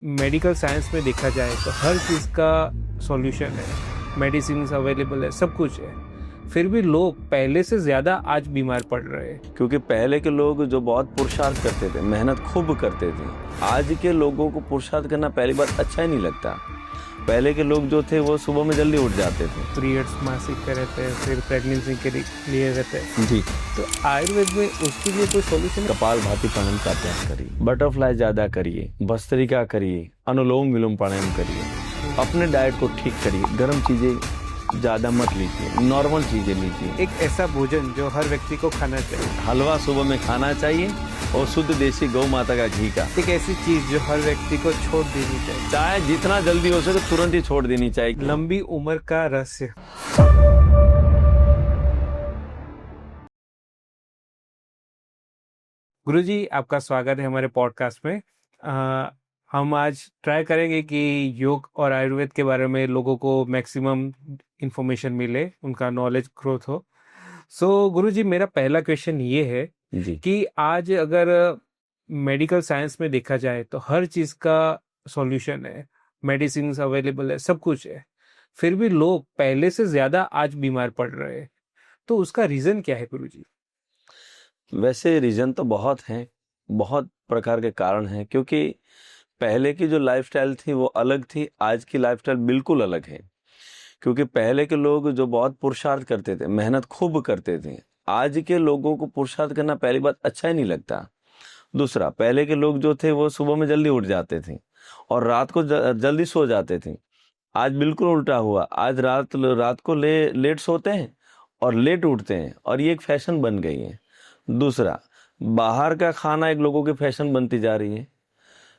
Medical science में देखा जाए तो हर चीज़ का सॉल्यूशन है, मेडिसिन अवेलेबल है, सब कुछ है। फिर भी लोग पहले से ज़्यादा आज बीमार पड़ रहे हैं। क्योंकि पहले के लोग जो बहुत पुरुषार्थ करते थे, मेहनत खूब करते थे, आज के लोगों को पुरुषार्थ करना पहली बात अच्छा ही नहीं लगता। पहले के लोग जो थे वो सुबह में जल्दी उठ जाते थे। पीरियड्स मासिक के रहते हैं, फिर प्रेगनेंसी के लिए रहते हैं। जी, तो आयुर्वेद में उसके लिए कोई सॉल्यूशन? कपालभाति प्राणायाम का अभ्यास करिए, बटरफ्लाई ज्यादा करिए, भस्त्रिका करिए, अनुलोम विलोम प्राणायाम करिए, अपने डाइट को ठीक करिए, गर्म चीजें ज्यादा मत लीजिए, नॉर्मल चीजें लीजिए। एक ऐसा भोजन जो हर व्यक्ति को खाना चाहिए। हलवा सुबह में खाना चाहिए और शुद्ध देसी गौ माता का घी का। एक ऐसी चीज जो हर व्यक्ति को छोड़ देनी चाहिए। चाहे जितना जल्दी हो सके तुरंत ही छोड़ देनी चाहिए। लंबी उम्र का रहस्य। गुरुजी, आपका स्वागत है हमारे पॉडकास्ट में। हम आज ट्राई करेंगे कि योग और आयुर्वेद के बारे में लोगों को मैक्सिमम इंफॉर्मेशन मिले, उनका नॉलेज ग्रोथ हो। सो गुरुजी, मेरा पहला क्वेश्चन ये है जी, कि आज अगर मेडिकल साइंस में देखा जाए तो हर चीज़ का सॉल्यूशन है, मेडिसिन अवेलेबल है, सब कुछ है। फिर भी लोग पहले से ज़्यादा आज बीमार पड़ रहे हैं। तो उसका रीज़न क्या है गुरुजी? वैसे रीजन तो बहुत हैं, बहुत प्रकार के कारण हैं। क्योंकि पहले की जो लाइफस्टाइल थी वो अलग थी, आज की लाइफस्टाइल बिल्कुल अलग है। क्योंकि पहले के लोग जो बहुत पुरुषार्थ करते थे, मेहनत खूब करते थे, आज के लोगों को पुरुषार्थ करना पहली बात अच्छा ही नहीं लगता। दूसरा, पहले के लोग जो थे वो सुबह में जल्दी उठ जाते थे और रात को जल्दी सो जाते थे। आज बिल्कुल उल्टा हुआ, आज रात को लेट सोते हैं और लेट उठते हैं, और ये एक फैशन बन गई है। दूसरा, बाहर का खाना एक लोगों की फैशन बनती जा रही है।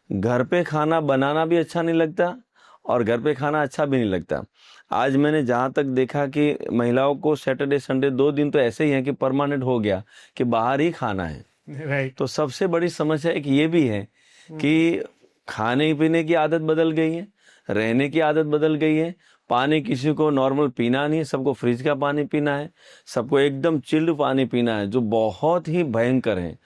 घर पे खाना बनाना भी अच्छा नहीं लगता और घर पे खाना अच्छा भी नहीं लगता। आज मैंने जहाँ तक देखा कि महिलाओं को सैटरडे संडे 2 दिन तो ऐसे ही है कि परमानेंट हो गया कि बाहर ही खाना है। राइट। तो सबसे बड़ी समस्या एक ये भी है कि खाने पीने की आदत बदल गई है, रहने की आदत बदल गई है। पानी किसी को नॉर्मल पीना नहीं है, सबको फ्रिज का पानी पीना है, सबको एकदम चिल्ड पानी पीना है, जो बहुत ही भयंकर है।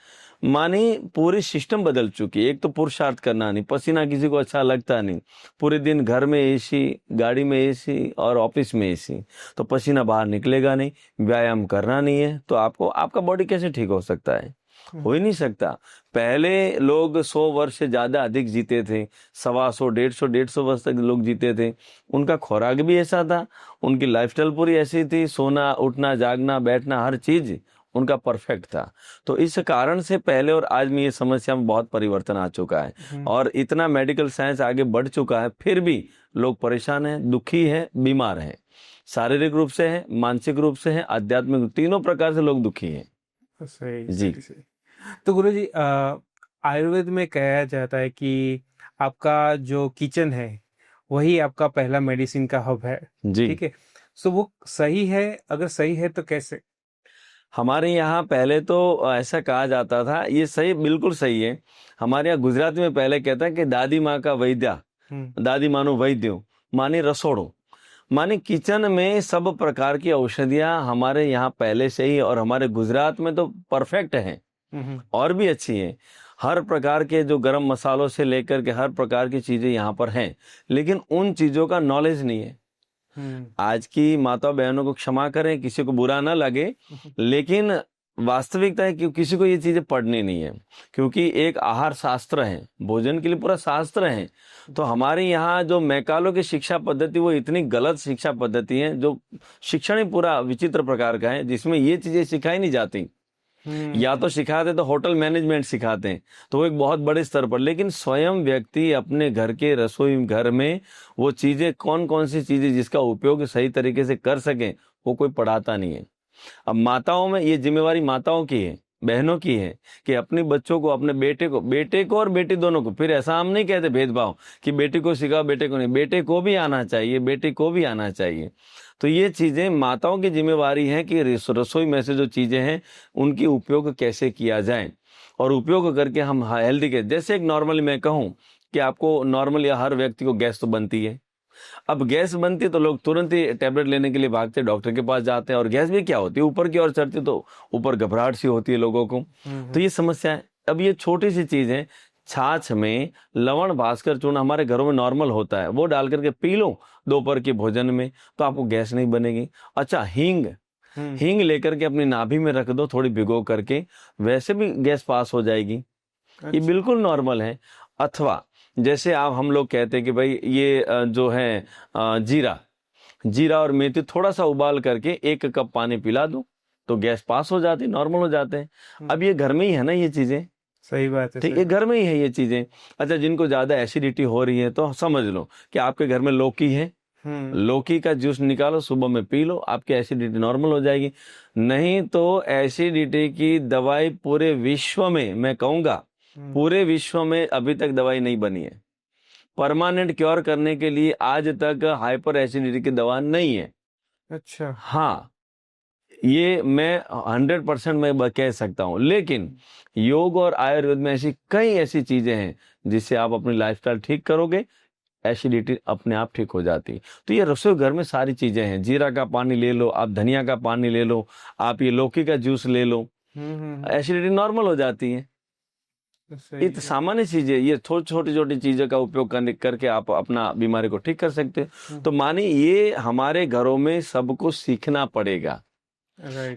मानी पूरी सिस्टम बदल चुकी है। एक तो पुरुषार्थ करना नहीं, पसीना किसी को अच्छा लगता नहीं, पूरे दिन घर में एसी, गाड़ी में एसी और ऑफिस में एसी, तो पसीना बाहर निकलेगा नहीं। व्यायाम करना नहीं है तो आपको आपका बॉडी कैसे ठीक हो सकता है? हो ही नहीं सकता। पहले लोग 100 वर्ष से ज्यादा अधिक जीते थे, 125 150 वर्ष तक लोग जीते थे। उनका खुराक भी ऐसा था, उनकी लाइफस्टाइल पूरी ऐसी थी, सोना उठना जागना बैठना हर चीज उनका परफेक्ट था। तो इस कारण से पहले और आज में ये समस्या में बहुत परिवर्तन आ चुका है और इतना मेडिकल साइंस आगे बढ़ चुका है, फिर भी लोग परेशान हैं, दुखी हैं, बीमार हैं। शारीरिक रूप से है, मानसिक रूप से है, आध्यात्मिक, तीनों प्रकार से लोग दुखी हैं। सही जी। सही सही। तो गुरुजी, आयुर्वेद में कहा जाता है कि आपका जो किचन है वही आपका पहला मेडिसिन का हब है। जी, ठीक है। सो वो सही है? अगर सही है तो कैसे? हमारे यहाँ पहले तो ऐसा कहा जाता था, ये सही, बिल्कुल सही है। हमारे यहाँ गुजराती में पहले कहता है कि दादी माँ का वैद्या, दादी मानो वैद्यो, माने रसोड़ो, माने किचन में सब प्रकार की औषधियाँ हमारे यहाँ पहले से ही, और हमारे गुजरात में तो परफेक्ट हैं और भी अच्छी हैं। हर प्रकार के जो गरम मसालों से लेकर के हर प्रकार की चीजें यहाँ पर हैं, लेकिन उन चीजों का नॉलेज नहीं है। आज की माता बहनों को क्षमा करें, किसी को बुरा ना लगे, लेकिन वास्तविकता है कि किसी को ये चीजें पढ़नी नहीं है। क्योंकि एक आहार शास्त्र है, भोजन के लिए पूरा शास्त्र है। तो हमारे यहाँ जो मैकालो की शिक्षा पद्धति, वो इतनी गलत शिक्षा पद्धति है, जो शिक्षण ही पूरा विचित्र प्रकार का है, जिसमें ये चीजें सिखाई नहीं जाती। या तो सिखाते तो होटल मैनेजमेंट सिखाते हैं, तो वो एक बहुत बड़े स्तर पर, लेकिन स्वयं व्यक्ति अपने घर के रसोई घर में वो चीजें, कौन कौन सी चीजें जिसका उपयोग सही तरीके से कर सकें, वो कोई पढ़ाता नहीं है। अब माताओं में ये जिम्मेवारी माताओं की है, बहनों की है, कि अपने बच्चों को, अपने बेटे को और बेटी दोनों को, फिर ऐसा हम नहीं कहते भेदभाव कि बेटी को सिखाओ बेटे को नहीं, बेटे को भी आना चाहिए, बेटी को भी आना चाहिए। तो ये चीजें माताओं की जिम्मेवारी है कि रसोई में से जो चीजें हैं उनकी उपयोग कैसे किया जाए, और उपयोग करके हम हेल्दी के, जैसे एक नॉर्मली मैं कहूँ कि आपको नॉर्मली हर व्यक्ति को गैस तो बनती है। अब गैस बनती तो लोग तुरंत ही टैबलेट लेने के लिए भागते, डॉक्टर के पास जाते हैं, और गैस भी क्या होती है, ऊपर की ओर चढ़ती तो ऊपर घबराहट सी होती है लोगों को। तो ये समस्या है। अब ये छोटी सी चीज है, छाछ में लवण भास्कर चूर्ण हमारे घरों में नॉर्मल होता है, वो डाल करके पी लो दोपहर के भोजन में, तो आपको गैस नहीं बनेगी। अच्छा, हींग, हींग लेकर के अपनी नाभि में रख दो थोड़ी भिगो करके, वैसे भी गैस पास हो जाएगी। ये बिल्कुल नॉर्मल है। अथवा जैसे आप हम लोग कहते हैं कि भाई ये जो है जीरा, जीरा और मेथी थोड़ा सा उबाल करके 1 कप पानी पिला दो, तो गैस पास हो जाती, नॉर्मल हो जाते हैं। अब ये घर में ही है ना ये चीजें, सही बात है, ठीक, ये घर में ही है ये चीजें। अच्छा, जिनको ज्यादा एसिडिटी हो रही है तो समझ लो कि आपके घर में लौकी है, लौकी का जूस निकालो, सुबह में पी लो, आपकी एसिडिटी नॉर्मल हो जाएगी। नहीं तो एसिडिटी की दवाई पूरे विश्व में, मैं कहूंगा पूरे विश्व में अभी तक दवाई नहीं बनी है। परमानेंट क्योर करने के लिए आज तक हाइपर एसिडिटी की दवा नहीं है। अच्छा, हाँ, ये मैं 100% मैं कह सकता हूँ। लेकिन योग और आयुर्वेद में ऐसी कई ऐसी चीजें हैं जिससे आप अपनी लाइफस्टाइल ठीक करोगे, एसिडिटी अपने आप ठीक हो जाती। तो ये रसोई घर में सारी चीजें हैं। जीरा का पानी ले लो आप, धनिया का पानी ले लो आप, ये लौकी का जूस ले लो, एसिडिटी नॉर्मल हो जाती है। ये तो सामान्य चीजें, ये छोटी छोटी चीजों का उपयोग करके आप अपना बीमारी को ठीक कर सकते हो। तो मानिए ये हमारे घरों में सबको सीखना पड़ेगा।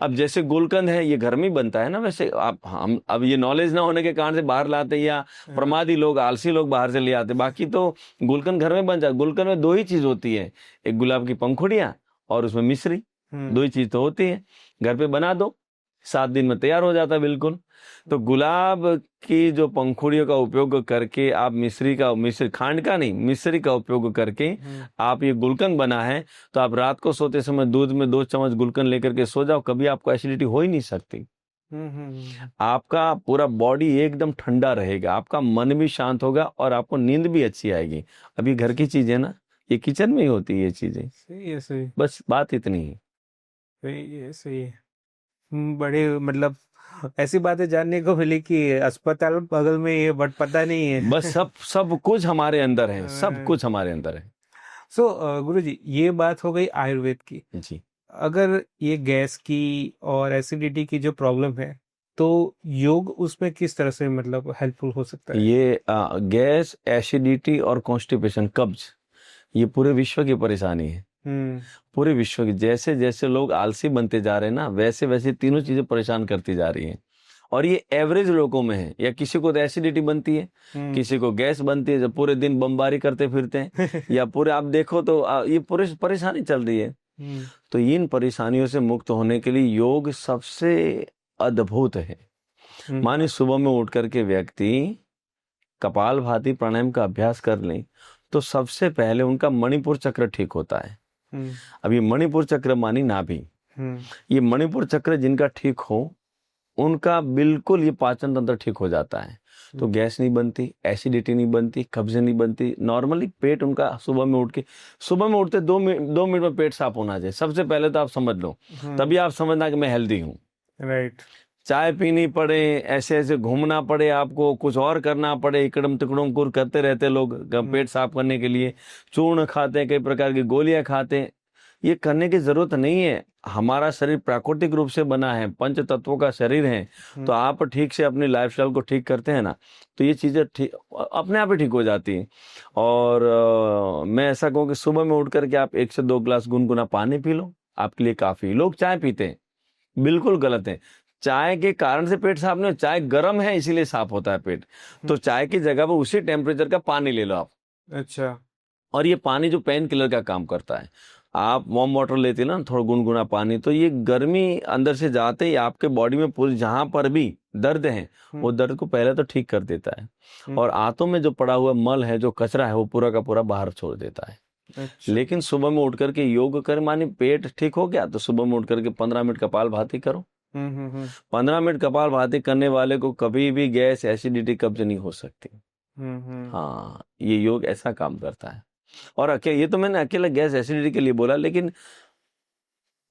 अब जैसे गुलकंद है, ये घर में ही बनता है ना, वैसे आप हम अब ये नॉलेज ना होने के कारण से बाहर लाते, या प्रमादी लोग, आलसी लोग बाहर से ले आते, बाकी तो गुलकंद घर में बन जाए। गुलकंद में 2 ही चीज होती है, एक गुलाब की पंखुड़ियां और उसमें मिश्री, 2 ही चीज तो होती है। घर पे बना दो, 7 दिन में तैयार हो जाता है बिल्कुल। तो गुलाब की जो पंखुड़ियों का उपयोग करके आप मिश्री खांड का नहीं, मिश्री का उपयोग करके आप ये गुलकंद बना है, तो आप रात को सोते समय दूध में 2 चम्मच गुलकंद लेकर के सो जाओ, कभी आपको एसिडिटी हो ही नहीं सकती। आपका पूरा बॉडी एकदम ठंडा रहेगा, आपका मन भी शांत होगा और आपको नींद भी अच्छी आएगी। अब ये घर की चीज है ना, ये किचन में ही होती है ये चीजें। सही है, सही, बस बात इतनी ही। सही है, सही है। बड़े मतलब ऐसी बातें जानने को मिली कि अस्पताल बगल में ये, बट पता नहीं है। बस सब कुछ हमारे अंदर है, सब कुछ हमारे अंदर है। सो गुरुजी, ये बात हो गई आयुर्वेद की। जी, अगर ये गैस की और एसिडिटी की जो प्रॉब्लम है, तो योग उसमें किस तरह से मतलब हेल्पफुल हो सकता है? ये गैस, एसिडिटी और कॉन्स्टिपेशन, कब्ज, ये पूरे विश्व की परेशानी है। पूरे विश्व की, जैसे जैसे लोग आलसी बनते जा रहे हैं ना, वैसे वैसे तीनों चीजें परेशान करती जा रही हैं। और ये एवरेज लोगों में है, या किसी को तो एसिडिटी बनती है, किसी को गैस बनती है, जब पूरे दिन बमबारी करते फिरते हैं या पूरे आप देखो तो ये पूरे परेशानी चल रही है। तो इन परेशानियों से मुक्त होने के लिए योग सबसे अद्भुत है। मानिए सुबह में उठ करके व्यक्ति कपाल भाती प्राणायाम का अभ्यास कर लें, तो सबसे पहले उनका मणिपुर चक्र ठीक होता है। अब ये मणिपुर चक्र मानी नाभि, ये मणिपुर चक्र जिनका ठीक हो, उनका बिल्कुल ये पाचन तंत्र ठीक हो जाता है। तो गैस नहीं बनती, एसिडिटी नहीं बनती, कब्ज नहीं बनती। नॉर्मली पेट उनका सुबह में उठते 2 मिनट में पेट साफ होना चाहिए। सबसे पहले तो आप समझ लो, तभी आप समझना कि मैं हेल्दी हूँ। राइट। चाय पीनी पड़े, ऐसे ऐसे घूमना पड़े, आपको कुछ और करना पड़े, इकड़म तिकड़म कुर करते रहते लोग पेट साफ करने के लिए, चूर्ण खाते हैं, कई प्रकार की गोलियां खाते हैं, ये करने की जरूरत नहीं है। हमारा शरीर प्राकृतिक रूप से बना है, 5 तत्वों का शरीर है। तो आप ठीक से अपनी लाइफस्टाइल को ठीक करते हैं ना, तो ये चीजें ठीक अपने आप ही ठीक हो जाती है। और मैं ऐसा कहूँ कि सुबह में उठ करके आप 1 से 2 गिलास गुनगुना पानी पी लो, आपके लिए काफी। लोग चाय पीते हैं, बिल्कुल गलत है। चाय के कारण से पेट साफ नहीं, चाय गर्म है इसीलिए साफ होता है पेट। तो चाय की जगह पर उसी टेम्परेचर का पानी ले लो आप। अच्छा। और ये पानी जो पेन किलर का काम करता है, आप वार्म वाटर लेते हैं ना, थोड़ा गुनगुना पानी, तो ये गर्मी अंदर से जाते ही आपके बॉडी में पूरी जहां पर भी दर्द है, वो दर्द को पहले तो ठीक कर देता है। और आंतों में जो पड़ा हुआ मल है, जो कचरा है, वो पूरा का पूरा बाहर छोड़ देता है। अच्छा। लेकिन सुबह में उठ करके योग कर, मानी पेट ठीक हो गया, तो सुबह में उठ करके 15 मिनट कपाल भाती करो। 15 मिनट कपाल भाती करने वाले को कभी भी गैस, एसिडिटी, कब्ज नहीं हो सकती। हाँ, ये योग ऐसा काम करता है। और ये तो मैंने अकेला गैस एसिडिटी के लिए बोला, लेकिन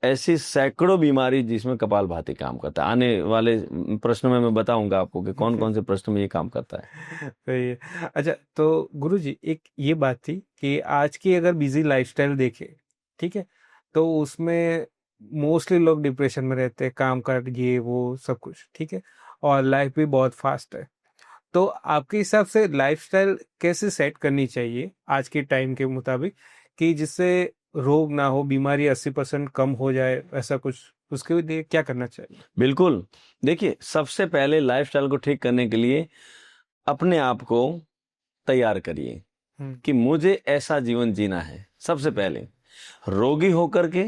ऐसी सैकड़ों बीमारी जिसमें कपाल भाती काम करता है। आने वाले प्रश्न में मैं बताऊंगा आपको कि कौन कौन से प्रश्न में ये काम करता है। सही है। अच्छा, तो गुरुजी एक ये बात थी कि आज की अगर बिजी लाइफस्टाइल देखे, ठीक है, तो उसमें मोस्टली लोग डिप्रेशन में रहते हैं, काम कर ये वो सब कुछ, ठीक है, और लाइफ भी बहुत फास्ट है। तो आपके हिसाब से लाइफस्टाइल कैसे सेट करनी चाहिए आज के टाइम के मुताबिक कि जिससे रोग ना हो, बीमारी 80% कम हो जाए, ऐसा कुछ, उसके लिए क्या करना चाहिए? बिल्कुल। देखिए, सबसे पहले लाइफस्टाइल को ठीक करने के लिए अपने आप को तैयार करिए कि मुझे ऐसा जीवन जीना है। सबसे पहले रोगी होकर के,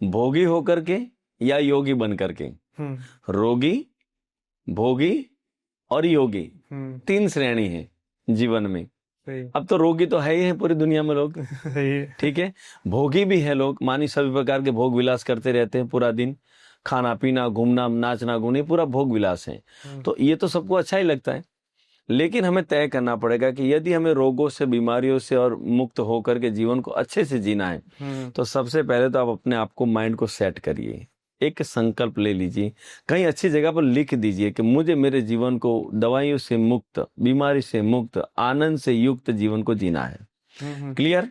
भोगी होकर के, या योगी बन करके। रोगी, भोगी और योगी, 3 श्रेणी है जीवन में। अब तो रोगी तो है ही है पूरी दुनिया में लोग, ठीक है। भोगी भी है लोग, मानी सभी प्रकार के भोग विलास करते रहते हैं पूरा दिन, खाना पीना, घूमना, नाचना, गुने, पूरा भोग विलास है। तो ये तो सबको अच्छा ही लगता है, लेकिन हमें तय करना पड़ेगा कि यदि हमें रोगों से, बीमारियों से और मुक्त होकर के जीवन को अच्छे से जीना है, तो सबसे पहले तो आप अपने आप को, माइंड को सेट करिए। एक संकल्प ले लीजिए, कहीं अच्छी जगह पर लिख दीजिए कि मुझे मेरे जीवन को दवाइयों से मुक्त, बीमारी से मुक्त, आनंद से युक्त जीवन को जीना है। क्लियर?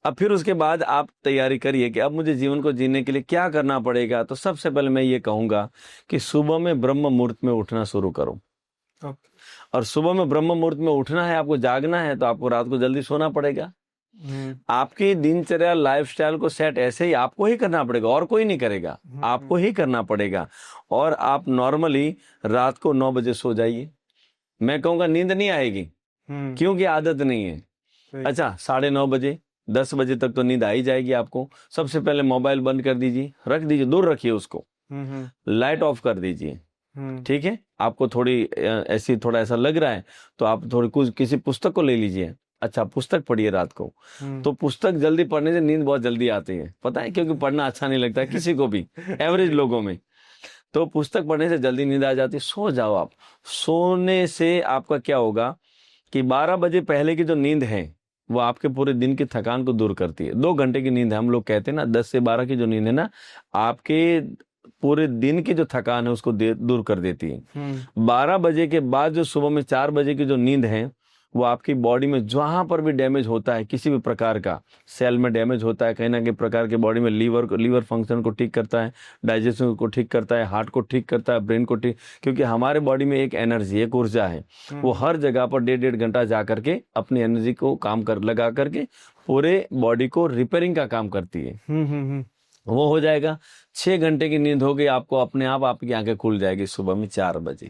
अब फिर उसके बाद आप तैयारी करिए कि अब मुझे जीवन को जीने के लिए क्या करना पड़ेगा। तो सबसे पहले मैं ये कहूंगा कि सुबह में ब्रह्म मुहूर्त में उठना शुरू करो। और सुबह में ब्रह्म मुहूर्त में उठना है, आपको जागना है, तो आपको रात को जल्दी सोना पड़ेगा। आपकी दिनचर्या, लाइफस्टाइल को सेट ऐसे ही आपको ही करना पड़ेगा, और कोई नहीं करेगा, आपको ही करना पड़ेगा। और आप नॉर्मली रात को 9 बजे सो जाइए। मैं कहूंगा नींद नहीं आएगी, क्योंकि आदत नहीं है। अच्छा, 9:30 बजे, 10 बजे तक तो नींद आ ही जाएगी आपको। सबसे पहले मोबाइल बंद कर दीजिए, रख दीजिए, दूर रखिए उसको, लाइट ऑफ कर दीजिए, ठीक है। आपको थोड़ी ऐसी, थोड़ा ऐसा लग रहा है तो आप थोड़ी कुछ किसी पुस्तक को ले लीजिए। अच्छा, पुस्तक पढ़िए रात को। तो पुस्तक जल्दी पढ़ने से नींद बहुत जल्दी आती है, पता है, क्योंकि पढ़ना अच्छा नहीं लगता है किसी को भी, एवरेज लोगों में। तो पुस्तक पढ़ने से जल्दी नींद आ जाती है, सो जाओ आप। सोने से आपका क्या होगा कि 12 बजे पहले की जो नींद है वो आपके पूरे दिन की थकान को दूर करती है। 2 घंटे की नींद है, हम लोग कहते हैं ना, 10 से 12 की जो नींद है ना, आपके पूरे दिन की जो थकान है उसको दूर कर देती है। 12 बजे के बाद जो सुबह में 4 बजे की जो नींद है, वो आपकी बॉडी में जहां पर भी डैमेज होता है, किसी भी प्रकार का सेल में डैमेज होता है, कहीं ना कहीं प्रकार के बॉडी में, लीवर फंक्शन को ठीक करता है, डाइजेशन को ठीक करता है, हार्ट को ठीक करता है, ब्रेन को ठीक, क्योंकि हमारे बॉडी में एक एनर्जी, एक ऊर्जा है, वो हर जगह पर 1.5 घंटा जा करके अपनी एनर्जी को काम कर लगा करके पूरे बॉडी को रिपेयरिंग का काम करती है। वो हो जाएगा। 6 घंटे की नींद हो गई आपको, अपने आप आपकी आंखें खुल जाएगी सुबह में 4 बजे।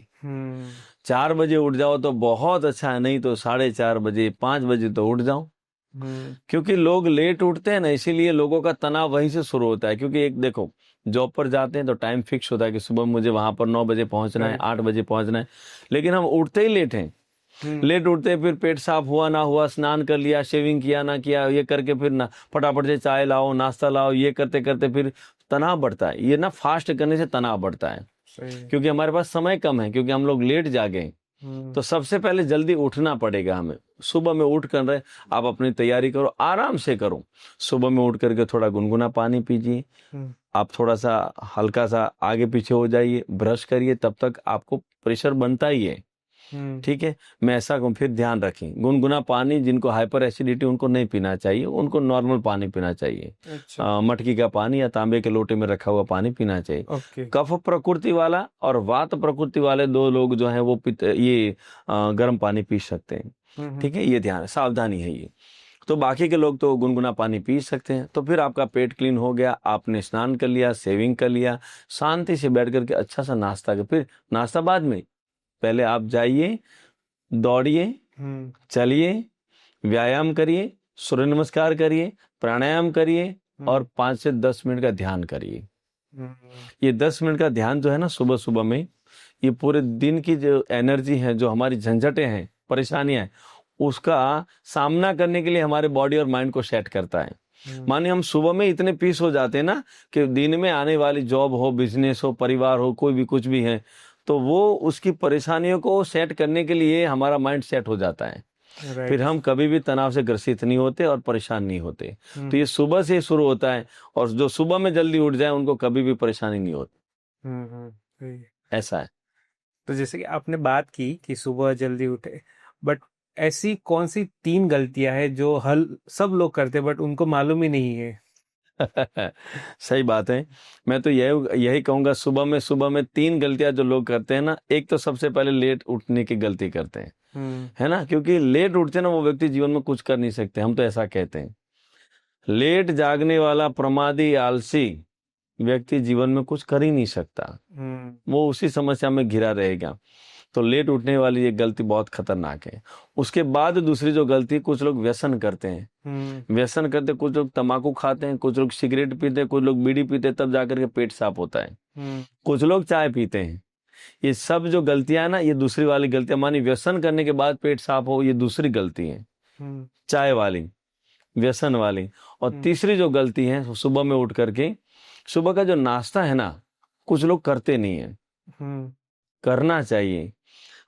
4 बजे उठ जाओ तो बहुत अच्छा है, नहीं तो 4:30 बजे, 5 बजे तो उठ जाओ। क्योंकि लोग लेट उठते हैं ना, इसीलिए लोगों का तनाव वहीं से शुरू होता है। क्योंकि एक देखो, जॉब पर जाते हैं तो टाइम फिक्स होता है कि सुबह मुझे वहां पर 9 बजे पहुंचना है, 8 बजे पहुंचना है, लेकिन हम उठते ही लेट हैं। लेट उठते, फिर पेट साफ हुआ ना हुआ, स्नान कर लिया, शेविंग किया ना किया, ये करके फिर ना फटाफट से चाय लाओ, नाश्ता लाओ, ये करते करते फिर तनाव बढ़ता है। ये ना फास्ट करने से तनाव बढ़ता है, क्योंकि हमारे पास समय कम है, क्योंकि हम लोग लेट जागे। तो सबसे पहले जल्दी उठना पड़ेगा हमें। सुबह में उठ कर आप अपनी तैयारी करो, आराम से करो। सुबह में उठ करके थोड़ा गुनगुना पानी पीजिए, आप थोड़ा सा हल्का सा आगे पीछे हो जाइए, ब्रश करिए, तब तक आपको प्रेशर बनता ही है, ठीक है। मैं ऐसा कहूँ, फिर ध्यान रखें, गुनगुना पानी, जिनको हाइपर एसिडिटी उनको नहीं पीना चाहिए, उनको नॉर्मल पानी पीना चाहिए। अच्छा। मटकी का पानी या तांबे के लोटे में रखा हुआ पानी पीना चाहिए। कफ प्रकृति वाला और वात प्रकृति वाले 2 लोग जो हैं वो ये गर्म पानी पी सकते हैं, ठीक है। ये ध्यान, सावधानी है ये। तो बाकी के लोग तो गुनगुना पानी पी सकते हैं। तो फिर आपका पेट क्लीन हो गया, आपने स्नान कर लिया, सेविंग कर लिया, शांति से बैठ करके अच्छा सा नाश्ता कर, फिर नाश्ता बाद में, पहले आप जाइए, दौड़िए, चलिए, व्यायाम करिए, सूर्य नमस्कार करिए, प्राणायाम करिए, और 5 से 10 मिनट का ध्यान करिए। ये 10 मिनट का ध्यान जो है ना सुबह सुबह में, ये पूरे दिन की जो एनर्जी है, जो हमारी झंझटें हैं, परेशानियां हैं, उसका सामना करने के लिए हमारे बॉडी और माइंड को सेट करता है। माने हम सुबह में इतने पीस हो जाते हैं ना कि दिन में आने वाली जॉब हो, बिजनेस हो, परिवार हो, कोई भी कुछ भी है, तो वो उसकी परेशानियों को सेट करने के लिए हमारा माइंड सेट हो जाता है। फिर हम कभी भी तनाव से ग्रसित नहीं होते और परेशान नहीं होते। तो ये सुबह से शुरू होता है, और जो सुबह में जल्दी उठ जाए उनको कभी भी परेशानी नहीं होती। ऐसा है। तो जैसे कि आपने बात की कि सुबह जल्दी उठे, बट ऐसी कौन सी 3 गलतियां हैं जो सब लोग करते बट उनको मालूम ही नहीं है? सही बात है। मैं तो यही कहूंगा, सुबह में 3 गलतियां जो लोग करते हैं ना, एक तो सबसे पहले लेट उठने की गलती करते हैं, है ना, क्योंकि लेट उठते हैं ना वो व्यक्ति जीवन में कुछ कर नहीं सकते, हम तो ऐसा कहते हैं। लेट जागने वाला प्रमादी आलसी व्यक्ति जीवन में कुछ कर ही नहीं सकता, वो उसी समस्या में घिरा रहेगा। तो लेट उठने वाली ये गलती बहुत खतरनाक है। उसके बाद दूसरी जो गलती, कुछ लोग व्यसन करते हैं, व्यसन करते, कुछ लोग तंबाकू खाते हैं, कुछ लोग सिगरेट पीते हैं, कुछ लोग बीड़ी पीते हैं, तब जाकर के पेट साफ होता है। कुछ लोग चाय पीते हैं। ये सब जो गलतियां है ना, ये दूसरी वाली गलतियां, मानी व्यसन करने के बाद पेट साफ हो, ये दूसरी गलती है, चाय वाली, व्यसन वाली। और तीसरी जो गलती है, सुबह में उठ करके सुबह का जो नाश्ता है ना, कुछ लोग करते नहीं है, करना चाहिए।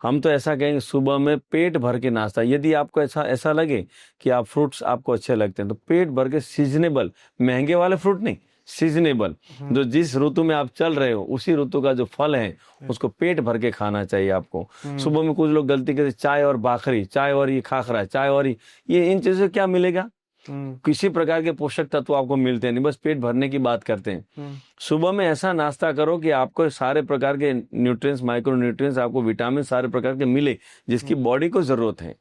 हम तो ऐसा कहेंगे, सुबह में पेट भर के नाश्ता। यदि आपको ऐसा लगे कि आप फ्रूट्स आपको अच्छे लगते हैं, तो पेट भर के सीजनेबल, महंगे वाले फ्रूट नहीं, सीजनेबल, जो जिस ऋतु में आप चल रहे हो उसी ऋतु का जो फल है उसको पेट भर के खाना चाहिए आपको। सुबह में कुछ लोग गलती करते, चाय और बाखरी, चाय और ये खाखरा, चाय और ये इन चीजों से क्या मिलेगा? किसी प्रकार के पोषक तत्व आपको मिलते नहीं, बस पेट भरने की बात करते हैं। सुबह में ऐसा नाश्ता करो कि आपको सारे प्रकार के न्यूट्रिएंट्स, माइक्रो न्यूट्रिएंट्स, आपको विटामिन सारे प्रकार के मिले, जिसकी बॉडी को जरूरत है।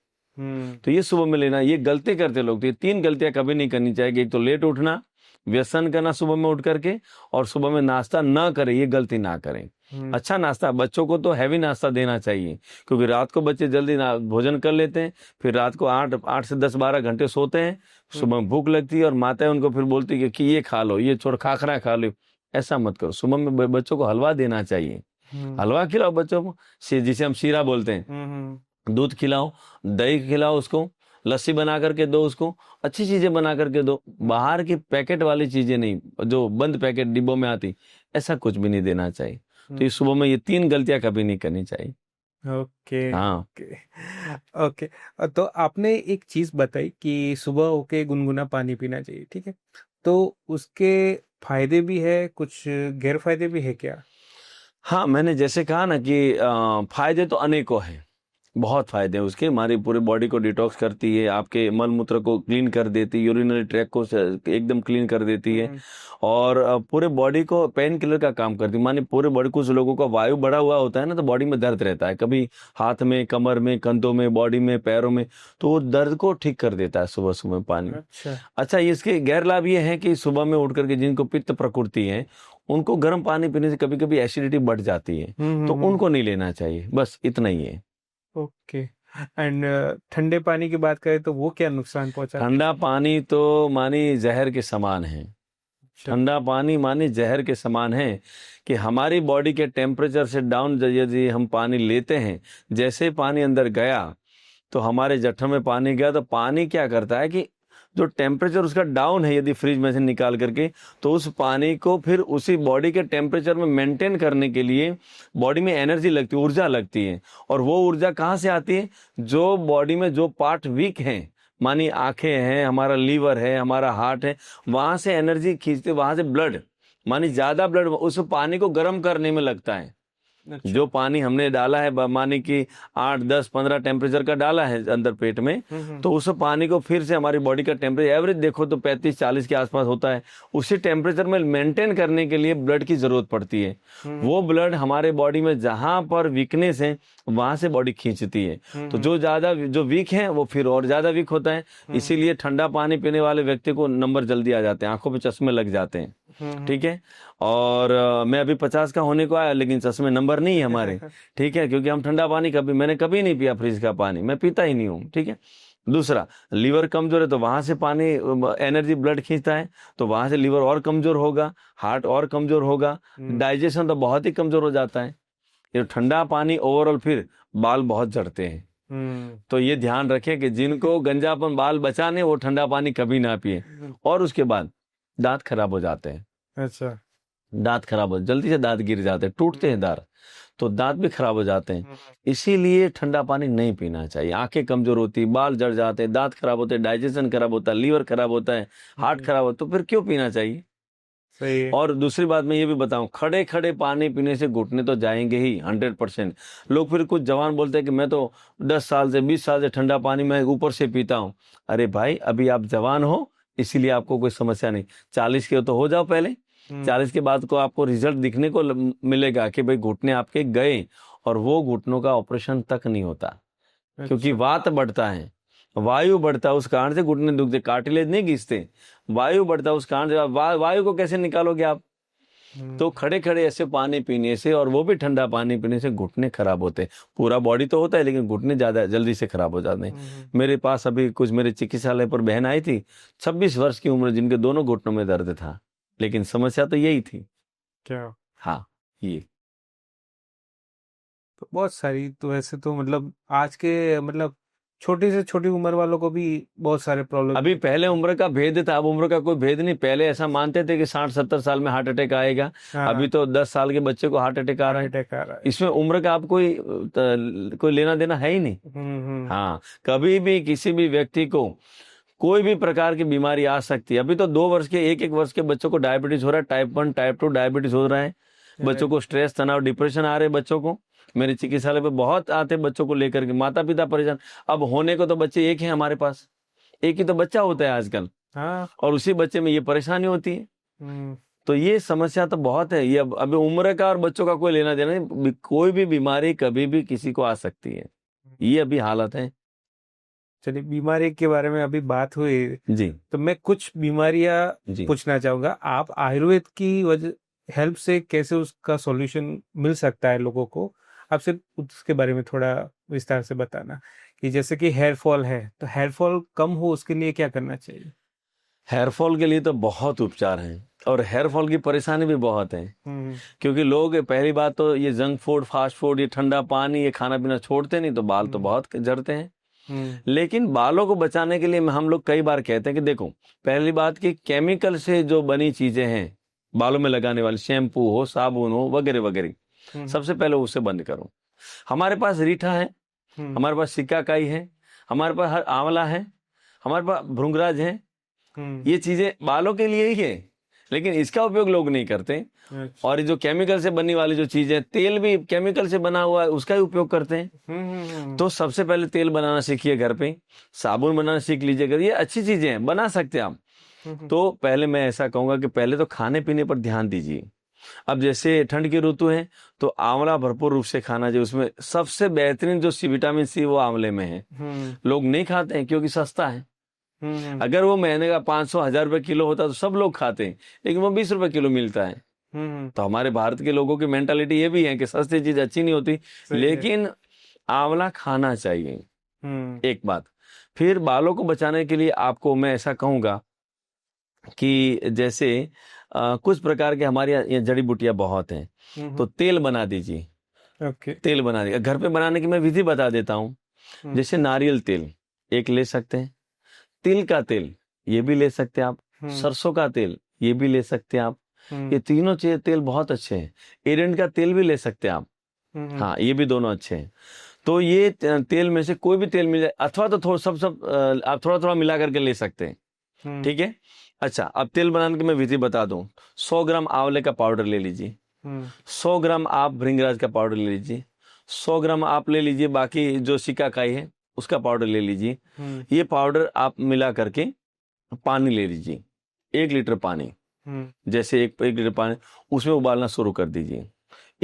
तो ये सुबह में लेना। ये गलती करते लोग, तो ये 3 गलतियां कभी नहीं करनी चाहिए। एक तो लेट उठना, व्यसन करना सुबह में उठ करके, और सुबह में नाश्ता ना करें, ये गलती ना करें। अच्छा नाश्ता, बच्चों को तो हैवी नाश्ता देना चाहिए, क्योंकि रात को बच्चे जल्दी भोजन कर लेते हैं, फिर रात को 8 से 10-12 घंटे सोते हैं, सुबह भूख लगती है और माताएं उनको फिर बोलती है कि ये खा लो, ये छोड़, खाखरा खा लो। ऐसा मत करो, सुबह में बच्चों को हलवा देना चाहिए, हलवा खिलाओ बच्चों को, जिसे हम शीरा बोलते हैं, दूध खिलाओ, दही खिलाओ, उसको लस्सी बना करके दो, उसको अच्छी चीजें बना करके दो। बाहर की पैकेट वाली चीजें नहीं, जो बंद पैकेट डिब्बों में आती, ऐसा कुछ भी नहीं देना चाहिए। तो ये सुबह में ये 3 गलतियां कभी नहीं करनी चाहिए। ओके, हाँ, ओके, ओके। तो आपने एक चीज बताई कि सुबह होके गुनगुना पानी पीना चाहिए, ठीक है, तो उसके फायदे भी है, कुछ गैर फायदे भी है क्या? हाँ, मैंने जैसे कहा ना कि फायदे तो अनेकों हैं, बहुत फायदे हैं उसके। हमारी पूरी बॉडी को डिटॉक्स करती है, आपके मल मूत्र को क्लीन कर देती है, यूरिनरी ट्रैक को एकदम क्लीन कर देती है, और पूरे बॉडी को पेन किलर का काम करती है। माने पूरे बॉडी, कुछ लोगों का वायु बढ़ा हुआ होता है ना, तो बॉडी में दर्द रहता है, कभी हाथ में, कमर में, कंधों में, बॉडी में, पैरों में, तो वो दर्द को ठीक कर देता है सुबह सुबह पानी। अच्छा, इसके गैर लाभ ये है कि सुबह में उठ करके जिनको पित्त प्रकृति है, उनको गर्म पानी पीने से कभी कभी एसिडिटी बढ़ जाती है, तो उनको नहीं लेना चाहिए, बस इतना ही है। ओके। एंड ठंडे पानी की बात करें तो वो क्या नुकसान पहुंचाता है? ठंडा पानी तो मानी जहर के समान है। ठंडा पानी मानी जहर के समान है, कि हमारी बॉडी के टेम्परेचर से डाउन यदि हम पानी लेते हैं, जैसे पानी अंदर गया तो हमारे जठर में पानी गया, तो पानी क्या करता है कि जो टेम्परेचर उसका डाउन है, यदि फ्रिज में से निकाल करके, तो उस पानी को फिर उसी बॉडी के टेम्परेचर में मेंटेन करने के लिए बॉडी में एनर्जी लगती है, ऊर्जा लगती है। और वो ऊर्जा कहाँ से आती है? जो बॉडी में जो पार्ट वीक हैं, मानी आंखें हैं, हमारा लीवर है, हमारा हार्ट है, वहां से एनर्जी खींचते, वहां से ब्लड, मानी ज्यादा ब्लड उस पानी को गर्म करने में लगता है। अच्छा। जो पानी हमने डाला है, मानी कि 8, 10, 15 टेम्परेचर का डाला है अंदर पेट में, तो उस पानी को फिर से हमारी बॉडी का टेम्परेचर एवरेज देखो तो 35-40 के आसपास होता है, उसी टेम्परेचर में मेंटेन करने के लिए ब्लड की जरूरत पड़ती है। वो ब्लड हमारे बॉडी में जहां पर वीकनेस है, वहां से बॉडी खींचती है। तो जो वीक है वो फिर और ज्यादा वीक होता है। इसीलिए ठंडा पानी पीने वाले व्यक्ति को नंबर जल्दी आ जाते हैं, आंखों पे चश्मे लग जाते हैं। ठीक है, और मैं अभी 50 का होने को आया, लेकिन चश्मे नंबर नहीं है हमारे। ठीक है, क्योंकि हम ठंडा पानी मैंने कभी नहीं पिया, फ्रिज का पानी मैं पीता ही नहीं हूँ। ठीक है, दूसरा, लीवर कमजोर है तो वहां से पानी एनर्जी ब्लड खींचता है, तो वहां से लीवर और कमजोर होगा, हार्ट और कमजोर होगा, डाइजेशन तो बहुत ही कमजोर हो जाता है। ये ठंडा पानी ओवरऑल, फिर बाल बहुत झड़ते हैं। तो ये ध्यान रखें कि जिनको गंजापन, बाल बचाने, वो ठंडा पानी कभी ना पिए। और उसके बाद दांत खराब हो जाते हैं। अच्छा, दांत खराब हो, जल्दी से दांत गिर जाते हैं, टूटते हैं दांत, तो दांत भी खराब हो जाते हैं। इसीलिए ठंडा पानी नहीं पीना चाहिए। आंखें कमजोर होती, बाल जड़ जाते हैं, दांत खराब होते हैं, डाइजेशन खराब होता है, लीवर खराब होता है, हार्ट खराब होता है, तो फिर क्यों पीना चाहिए? सही है। और दूसरी बात मैं ये भी बताऊं, खड़े खड़े पानी पीने से घुटने तो जाएंगे ही 100%। लोग फिर कुछ जवान बोलते हैं कि मैं तो 10 साल से 20 साल से ठंडा पानी मैं ऊपर से पीता हूं। अरे भाई, अभी आप जवान हो, इसीलिए आपको कोई समस्या नहीं। 40 के तो हो जाओ पहले, 40 के बाद को आपको रिजल्ट दिखने को मिलेगा कि भाई घुटने आपके गए, और वो घुटनों का ऑपरेशन तक नहीं होता, क्योंकि वात बढ़ता है, वायु बढ़ता है, उस कारण से घुटने दुखते, कार्टिलेज नहीं घिसते, वायु बढ़ता है उस कारण से। वायु को कैसे निकालोगे आप? तो खड़े खड़े ऐसे पानी पीने से, और वो भी ठंडा पानी पीने से घुटने खराब होते हैं। पूरा बॉडी तो होता है लेकिन घुटने ज्यादा जल्दी से खराब हो जाते हैं। मेरे पास अभी कुछ मेरे चिकित्सालय पर बहन आई थी, 26 वर्ष की उम्र, जिनके दोनों घुटनों में दर्द था, लेकिन समस्या तो यही थी। क्या? हाँ, ये तो बहुत सारी, तो ऐसे तो मतलब आज के मतलब छोटी से छोटी उम्र वालों को भी बहुत सारे प्रॉब्लम। अभी पहले उम्र का भेद था, अब उम्र का कोई भेद नहीं। पहले ऐसा मानते थे कि 60-70 साल में हार्ट अटैक आएगा, अभी तो 10 साल के बच्चे को हार्ट अटैक आ रहा है। इसमें उम्र का आप कोई लेना देना है ही नहीं। हाँ, कभी भी किसी भी व्यक्ति को कोई भी प्रकार की बीमारी आ सकती है। अभी तो 2 वर्ष के 1-1 वर्ष के बच्चों को डायबिटीज हो रहा है, टाइप 1 टाइप 2 डायबिटीज हो रहा है, बच्चों को स्ट्रेस, तनाव, डिप्रेशन आ रहे बच्चों को। मेरे चिकित्सालय पे बहुत आते बच्चों को लेकर के, माता पिता परेशान। अब होने को तो बच्चे एक हैं हमारे पास, एक ही तो बच्चा होता है आजकल, और उसी बच्चे में ये परेशानी होती है। तो ये समस्या तो बहुत है। ये अभी उम्र का और बच्चों का कोई लेना देना नहीं, कोई भी बीमारी कभी भी किसी को आ सकती है, ये अभी हालत है। चलिए, बीमारी के बारे में अभी बात हुई जी, तो मैं कुछ बीमारियां पूछना चाहूंगा। आप आयुर्वेद की वजह हेल्प से कैसे उसका सॉल्यूशन मिल सकता है लोगों को, आप सिर्फ उसके बारे में थोड़ा विस्तार से बताना। कि जैसे कि हेयर फॉल है, तो हेयर फॉल कम हो उसके लिए क्या करना चाहिए? हेयर फॉल के लिए तो बहुत उपचार हैं, और हेयर फॉल की परेशानी भी बहुत है। क्योंकि लोग, पहली बात तो ये जंक फूड, फास्ट फूड, ये ठंडा पानी, ये खाना पीना छोड़ते नहीं, तो बाल तो बहुत झड़ते हैं। लेकिन बालों को बचाने के लिए हम लोग कई बार कहते हैं कि देखो, पहली बात कि केमिकल से जो बनी चीजें हैं, बालों में लगाने वाली, शैम्पू हो, साबुन हो, वगैरह वगैरह, सबसे पहले उससे बंद करो। हमारे पास रीठा है, हमारे पास सिकाकाई है, हमारे पास आंवला है, हमारे पास भृंगराज है। ये चीजें बालों के लिए ही है, लेकिन इसका उपयोग लोग नहीं करते। और जो केमिकल से बनने वाली जो चीजें, तेल भी केमिकल से बना हुआ है, उसका ही उपयोग करते हैं। तो सबसे पहले तेल बनाना सीखिए घर पे, साबुन बनाना सीख लीजिएगा, ये अच्छी चीजें हैं, बना सकते हैं आप। तो पहले मैं ऐसा कहूंगा कि पहले तो खाने पीने पर ध्यान दीजिए। अब जैसे ठंड की ऋतु है तो आंवला भरपूर रूप से खाना चाहिए। उसमें सबसे बेहतरीन जो विटामिन सी वो आंवले में है। लोग नहीं खाते हैं क्योंकि सस्ता है। अगर वो महीने का 500-1000 रुपए किलो होता तो सब लोग खाते हैं, लेकिन वो 20 रुपए किलो मिलता है। तो हमारे भारत के लोगों की मेंटालिटी ये भी है कि सस्ती चीज अच्छी नहीं होती, लेकिन आंवला खाना चाहिए। एक बात। फिर बालों को बचाने के लिए आपको मैं ऐसा कहूंगा कि जैसे कुछ प्रकार के हमारे यहाँ जड़ी बूटियां बहुत हैं, तो तेल बना दीजिए। तेल बना दीजिए घर पे। बनाने की मैं विधि बता देता हूँ। जैसे नारियल तेल एक ले सकते हैं, तिल का तेल ये भी ले सकते हैं आप, सरसों का तेल ये भी ले सकते हैं आप। ये तीनों तेल बहुत अच्छे हैं। एरंड का तेल भी ले सकते हैं आप। हाँ, ये भी दोनों अच्छे हैं। तो ये तेल में से कोई भी तेल मिल जाए, अथवा तो सब आप थोड़ा थोड़ा मिला करके ले सकते हैं। ठीक है। अच्छा, अब तेल बनाने की मैं विधि बता दूं। 100 ग्राम आंवले का पाउडर ले लीजिए, 100 ग्राम आप भृंगराज का पाउडर ले लीजिए, 100 ग्राम आप ले लीजिए बाकी जो सिकाकाई है उसका पाउडर ले लीजिए। ये पाउडर आप मिला करके पानी ले लीजिए, 1 लीटर पानी। जैसे एक लीटर पानी, उसमें उबालना शुरू कर दीजिए।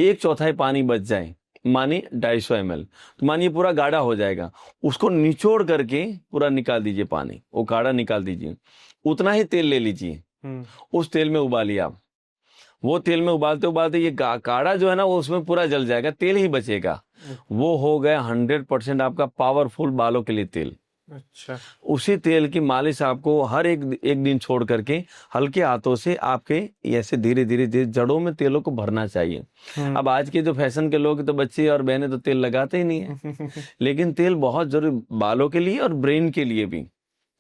1/4 पानी बच जाए, मानिए 250 ml, तो मानिए पूरा गाढ़ा हो जाएगा। उसको निचोड़ करके पूरा निकाल दीजिए पानी, वो गाढ़ा निकाल दीजिए। उतना ही तेल ले लीजिए, उस तेल में उबालिए आप। वो तेल में उबालते उबालते ये काढ़ा जो है ना वो उसमें पूरा जल जाएगा, तेल ही बचेगा। वो हो गया 100% आपका पावरफुल बालों के लिए तेल। अच्छा। उसी तेल की मालिश आपको हर एक दिन छोड़ करके हल्के हाथों से आपके ऐसे धीरे धीरे जड़ों में तेलों को भरना चाहिए। अब आज के जो फैशन के लोग, तो बच्चे और बहनें तो तेल लगाते ही नहीं है। लेकिन तेल बहुत जरूरी बालों के लिए और ब्रेन के लिए भी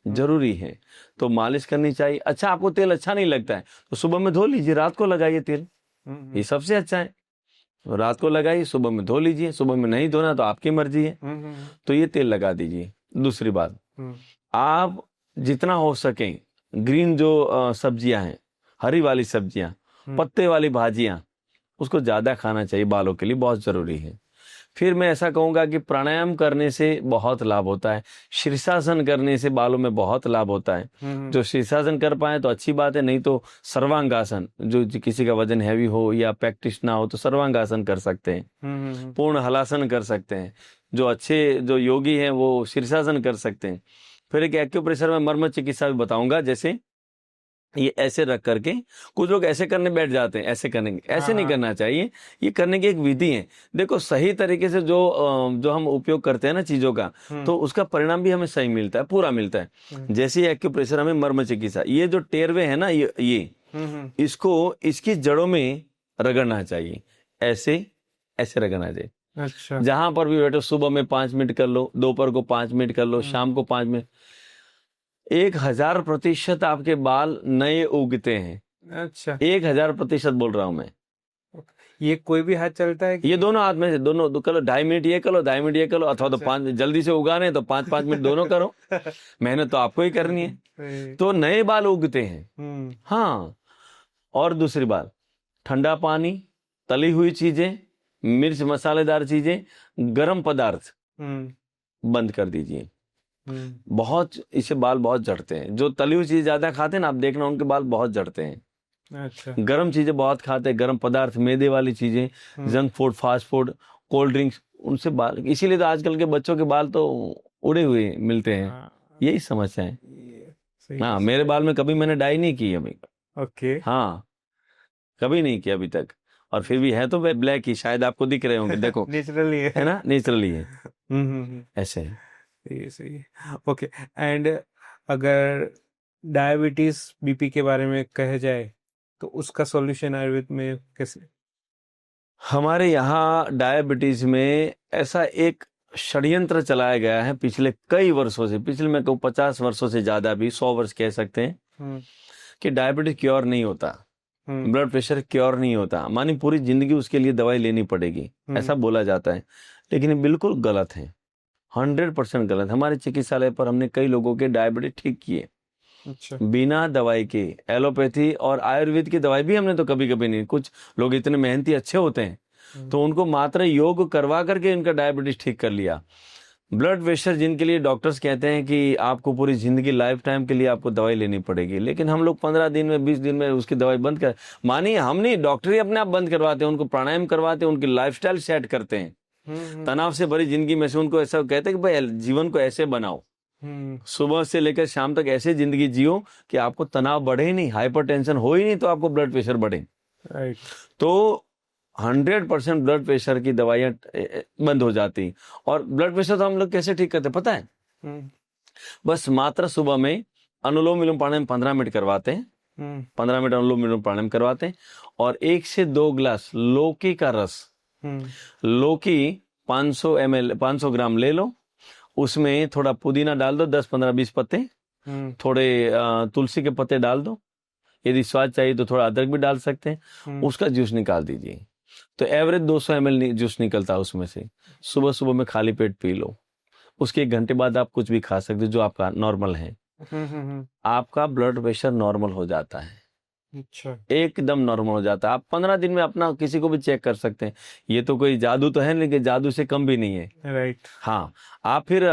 जरूरी है, तो मालिश करनी चाहिए। अच्छा, आपको तेल अच्छा नहीं लगता है तो सुबह में धो लीजिए, रात को लगाइए तेल, ये सबसे अच्छा है। रात को लगाइए, सुबह में धो लीजिए। सुबह में नहीं धोना तो आपकी मर्जी है, तो ये तेल लगा दीजिए। दूसरी बात, आप जितना हो सके ग्रीन जो सब्जियां हैं, हरी वाली सब्जियां, पत्ते वाली भाजियां, उसको ज्यादा खाना चाहिए, बालों के लिए बहुत जरूरी है। फिर मैं ऐसा कहूंगा कि प्राणायाम करने से बहुत लाभ होता है, शीर्षासन करने से बालों में बहुत लाभ होता है। जो शीर्षासन कर पाए तो अच्छी बात है, नहीं तो सर्वांगासन, जो किसी का वजन हैवी हो या प्रैक्टिस ना हो तो सर्वांगासन कर सकते हैं, पूर्ण हलासन कर सकते हैं। जो अच्छे जो योगी हैं वो शीर्षासन कर सकते हैं। फिर एक एक्यूप्रेशर में मर्म चिकित्सा भी बताऊंगा, जैसे ये ऐसे रख करके, कुछ लोग ऐसे करने बैठ जाते हैं, ऐसे करेंगे, ऐसे नहीं करना चाहिए। ये करने की एक विधि है। देखो सही तरीके से जो हम उपयोग करते हैं ना चीजों का, तो उसका परिणाम भी हमें सही मिलता है, पूरा मिलता है। जैसे एक्यूप्रेशर हमें मर्म चिकित्सा, ये जो टेरवे है ना, ये इसको इसकी जड़ों में रगड़ना चाहिए, ऐसे ऐसे रगड़ना चाहिए। अच्छा। जहां पर भी बैठो, सुबह में 5 मिनट कर लो, दोपहर को 5 मिनट कर लो, शाम को 5 मिनट, 1000% आपके बाल नए उगते हैं। अच्छा, 1000% बोल रहा हूं मैं। ये कोई भी हाथ चलता है ये दोनों हाथ में से, दोनों कर लो, 2.5 मिनट ये कर लो, 2.5 मिनट ये कर लो, अथवा तो 5 जल्दी से उगाने तो 5-5 मिनट दोनों करो। मेहनत तो आपको ही करनी है, तो नए बाल उगते हैं। हाँ, और दूसरी बात, ठंडा पानी, तली हुई चीजें, मिर्च मसालेदार चीजें, गर्म पदार्थ बंद कर दीजिए। बहुत, इससे बाल बहुत झड़ते हैं। जो तली हुई चीज ज्यादा खाते हैं ना, आप देखना उनके बाल बहुत झड़ते हैं। अच्छा। गर्म चीजें बहुत खाते हैं, गर्म पदार्थ, मैदे वाली चीजें, junk food, fast food, cold drinks, उनसे बाल, इसीलिए तो आजकल के बच्चों के बाल तो उड़े हुए मिलते हैं। यही समस्या है। हाँ, मेरे बाल में कभी मैंने डाई नहीं की अभी। ओके। हाँ, कभी नहीं किया अभी तक, और फिर भी है तो वे ब्लैक ही, शायद आपको दिख रहे होंगे, देखो नेचुरली है ना, नेचुरली है। ऐसे है। सही है। ओके। एंड अगर डायबिटीज बीपी के बारे में कहा जाए तो उसका सॉल्यूशन आयुर्वेद में कैसे? हमारे यहाँ डायबिटीज में ऐसा एक षड्यंत्र चलाया गया है पिछले कई वर्षों से, पिछले मैं कहूँ 50 वर्षों से ज्यादा भी, 100 वर्ष कह सकते हैं, कि डायबिटीज क्योर नहीं होता, ब्लड प्रेशर क्योर नहीं होता, मानी पूरी जिंदगी उसके लिए दवाई लेनी पड़ेगी, ऐसा बोला जाता है। लेकिन ये बिल्कुल गलत है, 100% गलत। हमारे चिकित्सालय पर हमने कई लोगों के डायबिटीज ठीक किए। अच्छा। बिना दवाई के, एलोपैथी और आयुर्वेद की दवाई भी हमने तो कभी कभी नहीं, कुछ लोग इतने मेहनती अच्छे होते हैं तो उनको मात्र योग करवा करके इनका डायबिटीज ठीक कर लिया। ब्लड प्रेशर जिनके लिए डॉक्टर्स कहते हैं कि आपको पूरी जिंदगी, लाइफ टाइम के लिए आपको दवाई लेनी पड़ेगी, लेकिन हम लोग 15 दिन में, 20 दिन में उसकी दवाई बंद कर, मानिए हम नहीं, डॉक्टर ही अपने आप बंद करवाते हैं, उनको प्राणायाम करवाते हैं, उनकी लाइफस्टाइल सेट करते हैं। तनाव से भरी जिंदगी में से उनको ऐसा कहते हैं कि भाई जीवन को ऐसे बनाओ, सुबह से लेकर शाम तक ऐसे जिंदगी जियो कि आपको तनाव बढ़े ही नहीं, हाइपरटेंशन हो ही नहीं, तो आपको ब्लड प्रेशर बढ़े। राइट। तो 100% ब्लड प्रेशर की दवाइयां बंद हो जाती। और ब्लड प्रेशर तो हम लोग कैसे ठीक करते पता है? बस मात्र सुबह में अनुलोम विलोम प्राणायाम 15 मिनट करवाते हैं, 15 मिनट अनुलोम विलोम प्राणायाम करवाते हैं, और 1 से 2 ग्लास लौकी का रस, लौकी 500 ml, 500 ग्राम ले लो, उसमें थोड़ा पुदीना डाल दो, 10, 15, 20 पत्ते, थोड़े तुलसी के पत्ते डाल दो, यदि स्वाद चाहिए तो थोड़ा अदरक भी डाल सकते हैं, उसका जूस निकाल दीजिए। तो एवरेज 200 ml जूस निकलता है उसमें से। सुबह सुबह में खाली पेट पी लो, उसके 1 घंटे बाद आप कुछ भी खा सकते हो जो आपका नॉर्मल है, आपका ब्लड प्रेशर नॉर्मल हो जाता है। अच्छा। एकदम नॉर्मल हो जाता है। आप 15 दिन में अपना किसी को भी चेक कर सकते हैं। ये तो कोई जादू तो है, लेकिन जादू से कम भी नहीं है। राइट। हाँ, आप फिर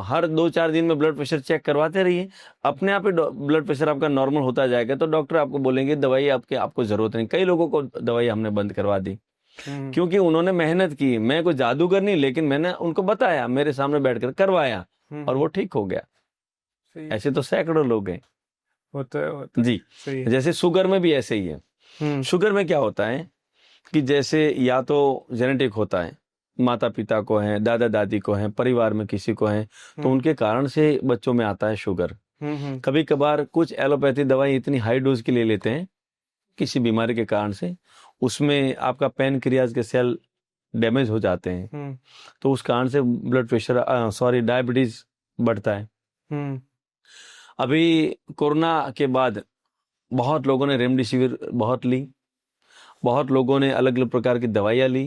हर 2-4 दिन में ब्लड प्रेशर चेक करवाते रहिए, अपने आप ही ब्लड प्रेशर आपका नॉर्मल होता जाएगा। तो डॉक्टर आपको बोलेंगे दवाई आपको जरूरत नहीं। कई लोगों को दवाई हमने बंद करवा दी क्योंकि उन्होंने मेहनत की। मैं कोई जादूगर नहीं, लेकिन मैंने उनको बताया, मेरे सामने बैठकर करवाया और वो ठीक हो गया। ऐसे तो सैकड़ों लोग हैं। होता जी। सही। जैसे शुगर में भी ऐसे ही है। शुगर में क्या होता है कि जैसे या तो जेनेटिक होता है, माता पिता को है, दादा दादी को है, परिवार में किसी को है, तो उनके कारण से बच्चों में आता है शुगर। कभी कभार कुछ एलोपैथी दवाई इतनी हाई डोज की ले लेते हैं किसी बीमारी के कारण से, उसमें आपका पैनक्रियाज के सेल डैमेज हो जाते हैं, तो उस कारण से ब्लड प्रेशर डायबिटीज बढ़ता है। अभी कोरोना के बाद बहुत लोगों ने रेमडेसिविर बहुत ली, बहुत लोगों ने अलग अलग प्रकार की दवाइयां ली,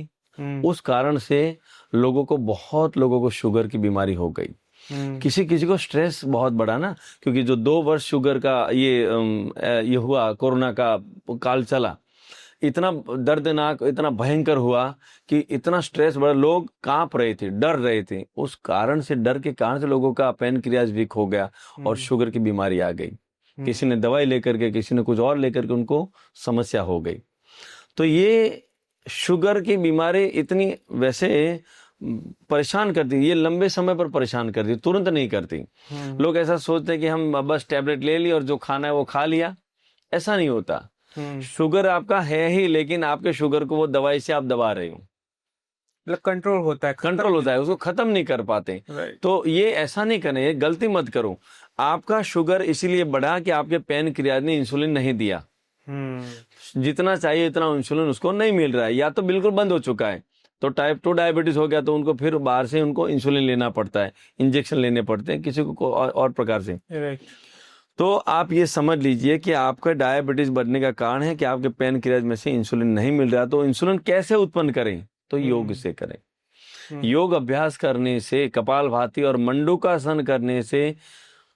उस कारण से बहुत लोगों को शुगर की बीमारी हो गई। किसी किसी को स्ट्रेस बहुत बढ़ा ना, क्योंकि जो 2 वर्ष शुगर का ये हुआ, कोरोना का काल चला, इतना दर्दनाक, इतना भयंकर हुआ कि इतना स्ट्रेस बढ़ा, लोग कांप रहे थे, डर रहे थे। उस कारण से, डर के कारण से लोगों का पैनक्रियाज वीक हो गया और शुगर की बीमारी आ गई। किसी ने दवाई लेकर के, किसी ने कुछ और लेकर के, उनको समस्या हो गई। तो ये शुगर की बीमारी इतनी वैसे परेशान करती, ये लंबे समय पर परेशान करती, तुरंत नहीं करती। लोग ऐसा सोचते हैं कि हम बस टैबलेट ले ली और जो खाना है वो खा लिया। ऐसा नहीं होता। शुगर आपका है ही, लेकिन आपके शुगर को वो दवाई से आप दबा रहे हो, मतलब कंट्रोल होता है, उसको खत्म नहीं कर पाते। तो ये ऐसा नहीं करें, ये गलती मत करो। आपका शुगर इसीलिए बढ़ा कि आपके पैनक्रियाज ने इंसुलिन नहीं दिया, जितना चाहिए इतना इंसुलिन उसको नहीं मिल रहा है, या तो बिल्कुल बंद हो चुका है। तो टाइप 2 डायबिटीज हो गया तो उनको फिर बाहर से उनको इंसुलिन लेना पड़ता है, इंजेक्शन लेने पड़ते हैं, किसी को और प्रकार से। तो आप ये समझ लीजिए कि आपका डायबिटीज बढ़ने का कारण है कि आपके पैनक्रियाज में से इंसुलिन नहीं मिल रहा। तो इंसुलिन कैसे उत्पन्न करें? तो योग से करें। योग अभ्यास करने से, कपालभाति और मंडूकासन करने से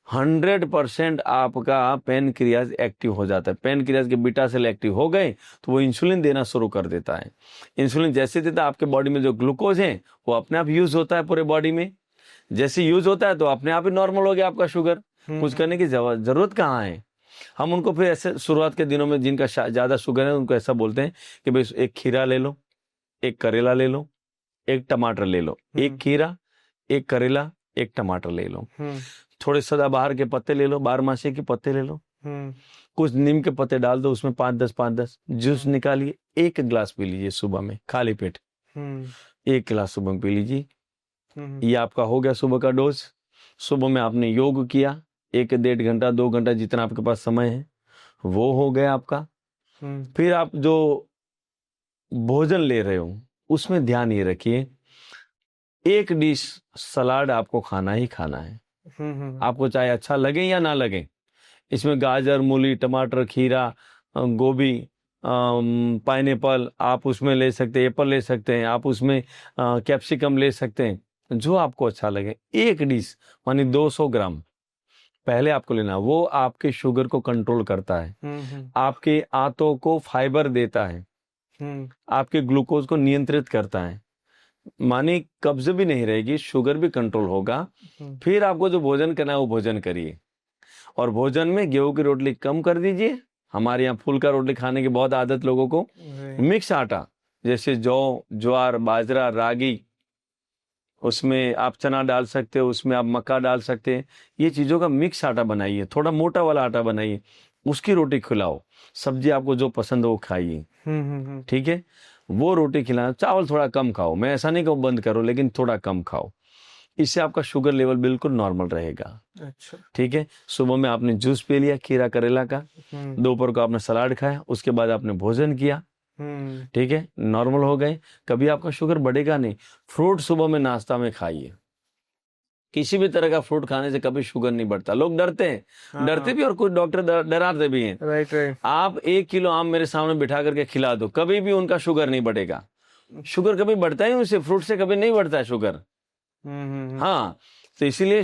100% आपका पैनक्रियाज एक्टिव हो जाता है। पैनक्रियाज के बीटा सेल एक्टिव हो गए तो वो इंसुलिन देना शुरू कर देता है। इंसुलिन जैसे देता है, आपके बॉडी में जो ग्लूकोज है वो अपने आप यूज होता है पूरे बॉडी में। जैसे यूज होता है तो अपने आप ही नॉर्मल हो गया आपका शुगर। कुछ करने की जरूरत कहाँ है। हम उनको फिर ऐसे शुरुआत के दिनों में जिनका ज्यादा शुगर है उनको ऐसा बोलते हैं कि भाई एक खीरा ले लो, एक करेला ले लो, एक टमाटर ले लो। एक खीरा, एक करेला, एक टमाटर ले लो। थोड़े सदाबहार के पत्ते ले लो, 12 के पत्ते ले लो, कुछ नीम के पत्ते डाल दो उसमें, 5-10 जूस निकालिए, 1 गिलास पी लीजिए सुबह में खाली पेट। 1 गिलास सुबह में पी लीजिए। ये आपका हो गया सुबह का डोज। सुबह में आपने योग किया 1-1.5 घंटा, 2 घंटा, जितना आपके पास समय है, वो हो गया आपका। फिर आप जो भोजन ले रहे हो उसमें ध्यान ये रखिए, 1 डिश सलाद आपको खाना ही खाना है। आपको चाहे अच्छा लगे या ना लगे। इसमें गाजर, मूली, टमाटर, खीरा, गोभी, पाइनएप्पल आप उसमें ले सकते हैं, एप्पल ले सकते हैं, आप उसमें कैप्सिकम ले सकते हैं, जो आपको अच्छा लगे। 1 डिश मानी 200 ग्राम पहले आपको लेना। वो आपके शुगर को कंट्रोल करता है, आपके आंतों को फाइबर देता है, आपके ग्लूकोज को नियंत्रित करता है। मानी कब्ज भी नहीं रहेगी, शुगर भी कंट्रोल होगा। फिर आपको जो भोजन करना है वो भोजन करिए, और भोजन में गेहूं की रोटली कम कर दीजिए। हमारे यहाँ फुल्का रोटली खाने की बहुत आदत लोगों को। मिक्स आटा जैसे जौ, ज्वार, बाजरा, रागी, उसमें आप चना डाल सकते हो, उसमें आप मक्का डाल सकते हैं। ये चीजों का मिक्स आटा बनाइए, थोड़ा मोटा वाला आटा बनाइए, उसकी रोटी खिलाओ। सब्जी आपको जो पसंद हो वो खाइए, ठीक है। वो रोटी खिलाना। चावल थोड़ा कम खाओ, मैं ऐसा नहीं कहूँ बंद करो, लेकिन थोड़ा कम खाओ। इससे आपका शुगर लेवल बिल्कुल नॉर्मल रहेगा। अच्छा, ठीक है। सुबह में आपने जूस पी लिया खीरा करेला का, दोपहर को आपने सलाद खाया, उसके बाद आपने भोजन किया, ठीक है, नॉर्मल हो गए। कभी आपका शुगर बढ़ेगा नहीं। फ्रूट सुबह में नाश्ता में खाइए। किसी भी तरह का फ्रूट खाने से कभी शुगर नहीं बढ़ता। लोग डरते हैं, डरते भी, और कुछ डॉक्टर डराते भी हैं। राइट। आप 1 किलो आम मेरे सामने बिठा करके खिला दो, कभी भी उनका शुगर नहीं बढ़ेगा। शुगर कभी बढ़ता ही उनसे, फ्रूट से कभी नहीं बढ़ता है शुगर। हाँ, तो इसीलिए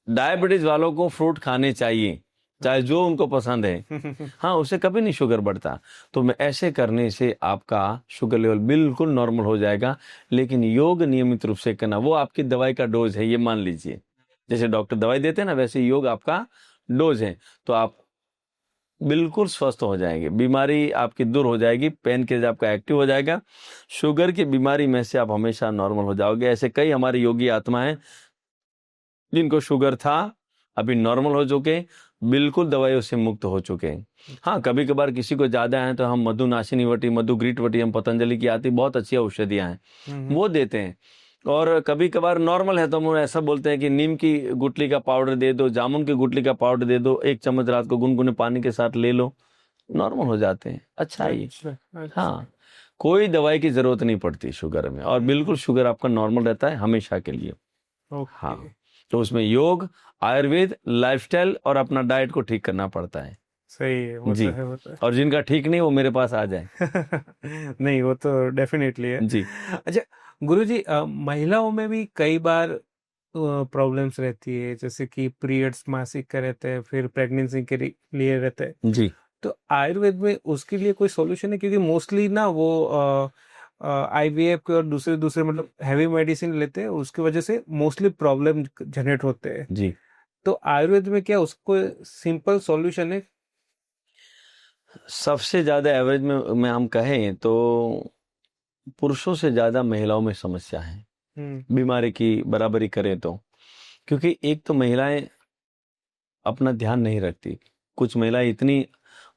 डायबिटीज वालों को फ्रूट खाने चाहिए, चाहे जो उनको पसंद है। हाँ, उससे कभी नहीं शुगर बढ़ता। तो मैं ऐसे करने से आपका शुगर लेवल बिल्कुल नॉर्मल हो जाएगा। लेकिन योग नियमित रूप से करना, वो आपकी दवाई का डोज है, ये मान लीजिए। जैसे डॉक्टर दवाई देते हैं ना, वैसे योग आपका डोज है। तो आप बिल्कुल स्वस्थ हो जाएंगे, बीमारी आपकी दूर हो जाएगी, पैनक्रियाज आपका एक्टिव हो जाएगा, शुगर की बीमारी में से आप हमेशा नॉर्मल हो जाओगे। ऐसे कई हमारे योगी आत्मा हैं जिनको शुगर था, अभी नॉर्मल हो चुके, बिल्कुल दवाइयों से मुक्त हो चुके हैं। हाँ, कभी कभार किसी को ज्यादा है तो हम मधुनाशिनी वटी, मधुग्रीट वटी, हम पतंजलि की आती बहुत अच्छी औषधियां हैं, वो देते हैं। और कभी कभार नॉर्मल है तो हम ऐसा बोलते हैं कि नीम की गुठली का पाउडर दे दो, जामुन की गुठली का पाउडर दे दो, 1 चम्मच रात को गुनगुने पानी के साथ ले लो, नॉर्मल हो जाते हैं। अच्छा है ये। हाँ, कोई दवाई की जरूरत नहीं पड़ती शुगर में, और बिल्कुल शुगर आपका नॉर्मल रहता है हमेशा के लिए। हाँ, तो उसमें योग, आयुर्वेद, लाइफस्टाइल और अपना डाइट को ठीक करना पड़ता है। सही है, वो जी। तो है, वो तो है। और जिनका ठीक नहीं वो मेरे पास आ जाए। नहीं, वो तो डेफिनेटली है जी। अच्छा गुरुजी, महिलाओं में भी कई बार प्रॉब्लम्स रहती है, जैसे कि पीरियड्स मासिक का रहते हैं, फिर प्रेगनेंसी के लिए रहते हैं। जी। तो आयुर्वेद में उसके लिए कोई सॉल्यूशन है? क्योंकि मोस्टली ना वो आईवीएफ के और दूसरे दूसरे मतलब हैवी मेडिसिन लेते हैं, उसकी वजह से मोस्टली प्रॉब्लम जनरेट होते हैं। जी। तो आयुर्वेद में क्या उसको सिंपल सॉल्यूशन है? सबसे ज्यादा एवरेज में हम कहें तो पुरुषों से ज्यादा महिलाओं में समस्या है बीमारी की बराबरी करें तो। क्योंकि एक तो महिलाएं अपना ध्यान नहीं रखती। कुछ महिलाएं इतनी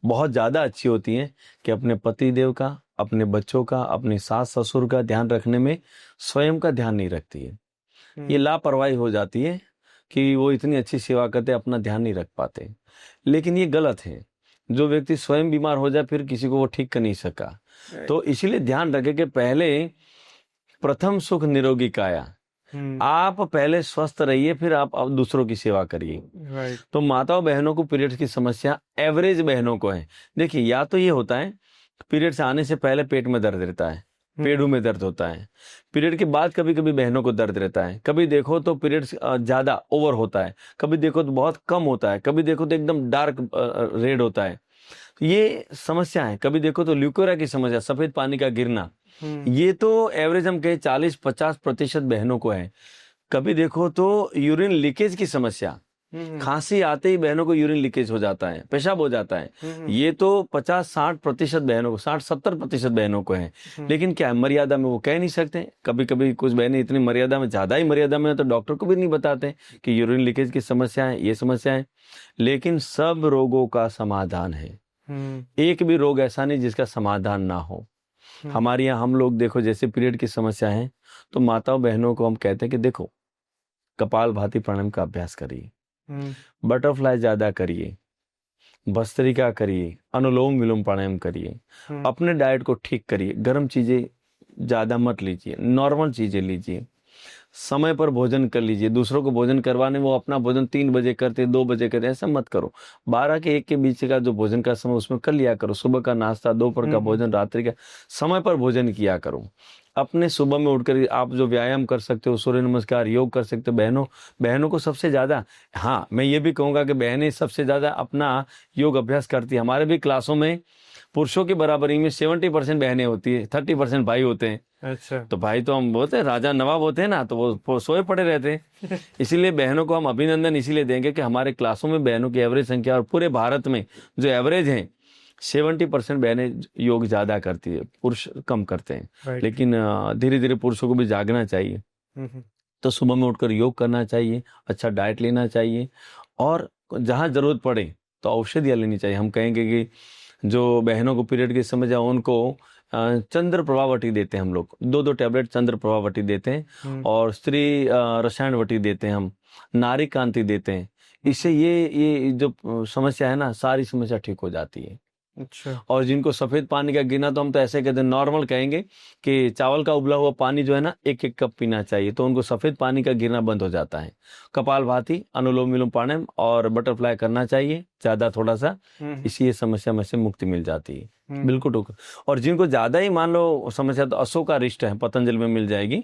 बहुत ज्यादा अच्छी होती हैं कि अपने पति देव का, अपने बच्चों का, अपने सास ससुर का ध्यान रखने में स्वयं का ध्यान नहीं रखती है। ये लापरवाही हो जाती है कि वो इतनी अच्छी सेवा करते अपना ध्यान नहीं रख पाते। लेकिन ये गलत है। जो व्यक्ति स्वयं बीमार हो जाए फिर किसी को वो ठीक कर नहीं सका। तो इसीलिए ध्यान रखें कि पहले प्रथम सुख निरोगी काया। आप पहले स्वस्थ रहिए, फिर आप दूसरों की सेवा करिए। तो माताओं बहनों को पीरियड्स की समस्या एवरेज बहनों को है। देखिए, या तो ये होता है पीरियड्स आने से पहले पेट में दर्द रहता है, पेड़ों में दर्द होता है। पीरियड के बाद कभी कभी बहनों को दर्द रहता है। कभी देखो तो पीरियड्स ज्यादा ओवर होता है, कभी देखो तो बहुत कम होता है, कभी देखो तो एकदम डार्क रेड होता है। ये समस्या है। कभी देखो तो ल्यूकोरिया की समस्या, सफेद पानी का गिरना, ये तो एवरेज हम कहें 40-50% बहनों को है। कभी देखो तो यूरिन लीकेज की समस्या, खांसी आते ही बहनों को यूरिन लीकेज हो जाता है, पेशाब हो जाता है। ये तो 50-60% बहनों को, 60-70% बहनों को है। लेकिन क्या है, मर्यादा में वो कह नहीं सकते। कभी कभी कुछ बहनें इतनी मर्यादा में, ज्यादा ही मर्यादा में, तो डॉक्टर को भी नहीं बताते कि यूरिन लीकेज की समस्या है, ये समस्या है। लेकिन सब रोगों का समाधान है। एक भी रोग ऐसा नहीं जिसका समाधान ना हो। हमारे यहाँ हम लोग देखो, जैसे पीरियड की समस्या है तो माताओं बहनों को हम कहते हैं कि देखो, कपालभाति प्राणायाम का अभ्यास करिए, बटरफ्लाई ज्यादा करिए, भस्त्रिका करिए, अनुलोम विलोम प्राणायाम करिए, अपने डाइट को ठीक करिए, गर्म चीजें ज्यादा मत लीजिए, नॉर्मल चीजें लीजिए, समय पर भोजन कर लीजिए। दूसरों को भोजन करवाने वो अपना भोजन 3 बजे करते, 2 बजे करते, ऐसा मत करो। 12 के 1 के बीच का जो भोजन का समय उसमें कर लिया करो। सुबह का नाश्ता, दोपहर का भोजन, रात्रि का, समय पर भोजन किया करो। अपने सुबह में उठकर आप जो व्यायाम कर सकते हो, सूर्य नमस्कार, योग कर सकते हो। बहनों को सबसे ज्यादा, हाँ मैं ये भी कहूंगा कि बहनें सबसे ज्यादा अपना योग अभ्यास करती है। हमारे भी क्लासों में पुरुषों की बराबरी में 70% बहनें होती है, 30% भाई होते हैं। अच्छा। तो भाई तो हम बोलते हैं राजा नवाब होते हैं ना, तो वो सोए पड़े रहते हैं। इसीलिए बहनों को हम अभिनंदन इसीलिए देंगे कि हमारे क्लासों में बहनों की एवरेज संख्या, और पूरे भारत में जो एवरेज है 70% बहनें योग ज्यादा करती है, पुरुष कम करते हैं। लेकिन धीरे धीरे पुरुषों को भी जागना चाहिए। तो सुबह में उठकर योग करना चाहिए, अच्छा डाइट लेना चाहिए, और जहां जरूरत पड़े तो औषधियां लेनी चाहिए। हम कहेंगे कि जो बहनों को पीरियड की समस्या, उनको चंद्र प्रभावटी देते हैं हम लोग, 2-2 टैबलेट चंद्र प्रभावटी देते हैं, और स्त्री रसायन वटी देते हैं, हम नारी कांति देते हैं। इससे ये जो समस्या है ना, सारी समस्या ठीक हो जाती है। अच्छा। और जिनको सफेद पानी का गिरना, तो हम तो ऐसे कहते हैं, नॉर्मल कहेंगे कि चावल का उबला हुआ पानी जो है ना 1-1 कप पीना चाहिए, तो उनको सफेद पानी का गिरना बंद हो जाता है। कपालभाति, अनुलोम विलोम प्राणायाम और बटरफ्लाई करना चाहिए ज्यादा, थोड़ा सा, इसी ये समस्या में से मुक्ति मिल जाती है। बिल्कुल ठीक। और जिनको ज्यादा ही मान लो समस्या, तो अशोकारिष्ट है, पतंजलि में मिल जाएगी।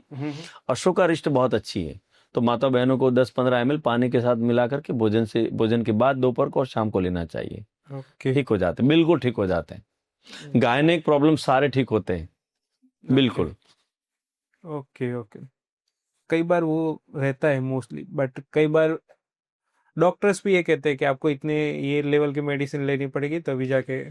अशोकारिष्ट बहुत अच्छी है। तो माता बहनों को 10-15 ml पानी के साथ मिला करके भोजन के बाद दोपहर को और शाम को लेना चाहिए। ठीक हो जाते हैं, बिल्कुल ठीक हो जाते हैं। गायनिक प्रॉब्लम सारे ठीक होते हैं, बिल्कुल। ओके। कई बार वो रहता है मोस्टली, बट कई बार डॉक्टर्स भी ये कहते हैं कि आपको इतने ये लेवल की मेडिसिन लेनी पड़ेगी तभी जाके।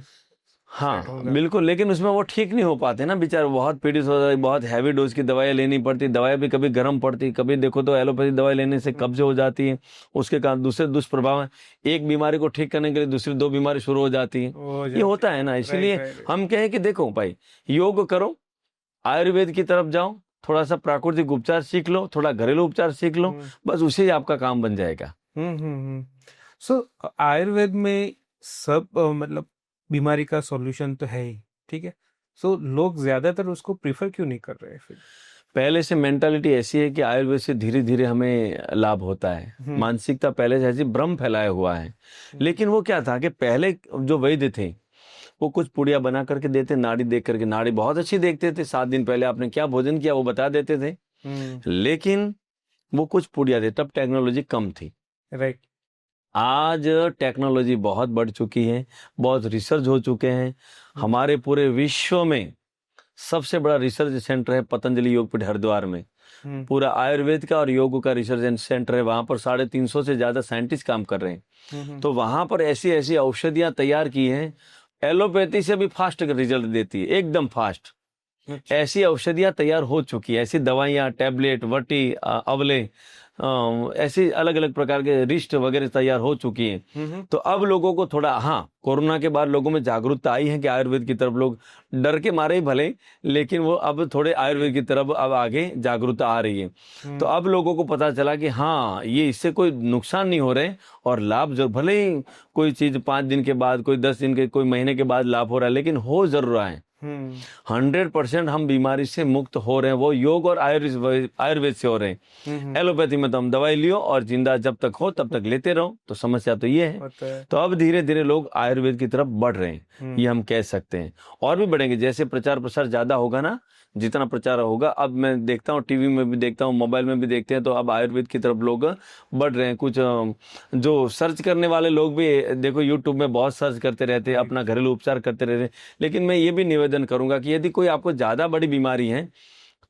हाँ बिल्कुल, लेकिन उसमें वो ठीक नहीं हो पाते ना बेचारे, बहुत पीड़ित हो जाते, बहुत हैवी डोज की दवाइयाँ लेनी पड़ती, दवाई भी कभी गर्म पड़ती, कभी देखो तो एलोपैथी दवाई लेने से कब्ज हो जाती है, उसके कारण दूसरे दुष्प्रभाव है। एक बीमारी को ठीक करने के लिए दूसरी 2 बीमारी शुरू हो जाती है। ये होता है ना। इसीलिए हम कहें कि देखो भाई, योग करो, आयुर्वेद की तरफ जाओ, थोड़ा सा प्राकृतिक उपचार सीख लो, थोड़ा घरेलू उपचार सीख लो, बस उसे ही आपका काम बन जाएगा। सो आयुर्वेद में सब मतलब बीमारी का सॉल्यूशन तो है ही, ठीक है। सो लोग ज्यादातर उसको प्रीफर क्यों नहीं कर रहे फिर? पहले से मेंटालिटी ऐसी है कि आयुर्वेद से धीरे धीरे हमें लाभ होता है। मानसिकता पहले से ऐसी भ्रम फैलाया हुआ है। लेकिन वो क्या था कि पहले जो वैद्य थे वो कुछ पुड़िया बना करके देते, नाड़ी देख करके, नाड़ी बहुत अच्छी देखते थे, 7 दिन पहले आपने क्या भोजन किया वो बता देते थे। लेकिन वो कुछ पुड़िया थे, तब टेक्नोलॉजी कम थी। राइट। आज टेक्नोलॉजी बहुत बढ़ चुकी है, बहुत रिसर्च हो चुके हैं। हमारे पूरे विश्व में सबसे बड़ा रिसर्च सेंटर है पतंजलि योगपीठ हरिद्वार में। पूरा आयुर्वेद का और योग का रिसर्च सेंटर है। वहां पर 350 से ज्यादा साइंटिस्ट काम कर रहे हैं। तो वहां पर ऐसी ऐसी औषधियां तैयार की हैं, एलोपैथी से भी फास्ट रिजल्ट देती है, एकदम फास्ट। ऐसी औषधियां तैयार हो चुकी है, ऐसी दवाइयां, टैबलेट, वटी, अवले, ऐसी अलग अलग प्रकार के रिस्ट वगैरह तैयार हो चुकी हैं। तो अब लोगों को थोड़ा, हाँ, कोरोना के बाद लोगों में जागरूकता आई है कि आयुर्वेद की तरफ लोग डर के मारे ही भले, लेकिन वो अब थोड़े आयुर्वेद की तरफ अब आगे जागरूकता आ रही है। तो अब लोगों को पता चला कि हाँ, ये इससे कोई नुकसान नहीं हो रहे और लाभ जरूर, भले ही कोई चीज 5 दिन के बाद, कोई 10 दिन के, कोई महीने के बाद लाभ हो रहा है, लेकिन हो जरूर रहा है। 100% हम बीमारी से मुक्त हो रहे हैं, वो योग और आयुर्वेद से हो रहे हैं। एलोपैथी में तो हम दवाई लियो और जिंदा जब तक हो तब तक लेते रहो, तो समस्या तो ये है। तो अब धीरे धीरे लोग आयुर्वेद की तरफ बढ़ रहे हैं, ये हम कह सकते हैं। और भी बढ़ेंगे, जैसे प्रचार प्रसार ज्यादा होगा ना, जितना प्रचार होगा, अब मैं देखता हूँ टीवी में भी देखता हूँ, मोबाइल में भी देखते हैं, तो अब आयुर्वेद की तरफ लोग बढ़ रहे हैं। कुछ जो सर्च करने वाले लोग भी देखो यूट्यूब में बहुत सर्च करते रहते हैं, अपना घरेलू उपचार करते रहते हैं। लेकिन मैं ये भी निवेदन करूंगा कि यदि कोई आपको ज्यादा बड़ी बीमारी है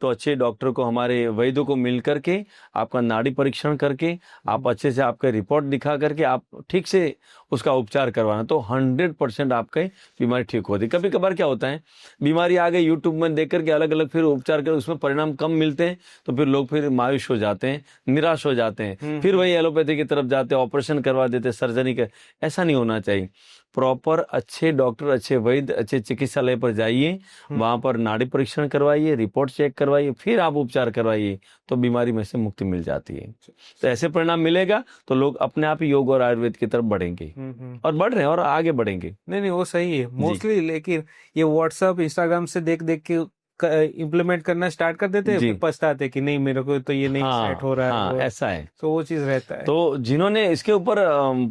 तो अच्छे डॉक्टर को, हमारे वैद्यों को मिल करके आपका नाड़ी परीक्षण करके, आप अच्छे से आपका रिपोर्ट दिखा करके आप ठीक से उसका उपचार करवाना, तो 100% आपके बीमारी ठीक होती है। कभी कभार क्या होता है, बीमारी आ गई, यूट्यूब में देख करके अलग अलग फिर उपचार कर, उसमें परिणाम कम मिलते हैं, तो फिर लोग फिर मायूस हो जाते हैं, निराश हो जाते हैं, फिर वही एलोपैथी की तरफ जाते हैं, ऑपरेशन करवा देते, सर्जरी का। ऐसा नहीं होना चाहिए। प्रॉपर अच्छे डॉक्टर, अच्छे वैद्य, अच्छे चिकित्सालय पर जाइए, वहां पर नाड़ी परीक्षण करवाइए, रिपोर्ट चेक करवाइए, फिर आप उपचार करवाइए, तो बीमारी में से मुक्ति मिल जाती है। तो ऐसे परिणाम मिलेगा तो लोग अपने आप ही योग और आयुर्वेद की तरफ बढ़ेंगे, और बढ़ रहे हैं और आगे बढ़ेंगे। नहीं, वो सही है मोस्टली। लेकिन ये व्हाट्सएप, इंस्टाग्राम से देख देख के इम्प्लीमेंट करना स्टार्ट कर देते हैं, फिर पछताते कि नहीं, मेरे को तो ये नहीं सेट हो रहा है। हाँ, ऐसा है। तो वो चीज रहता है। तो जिन्होंने इसके ऊपर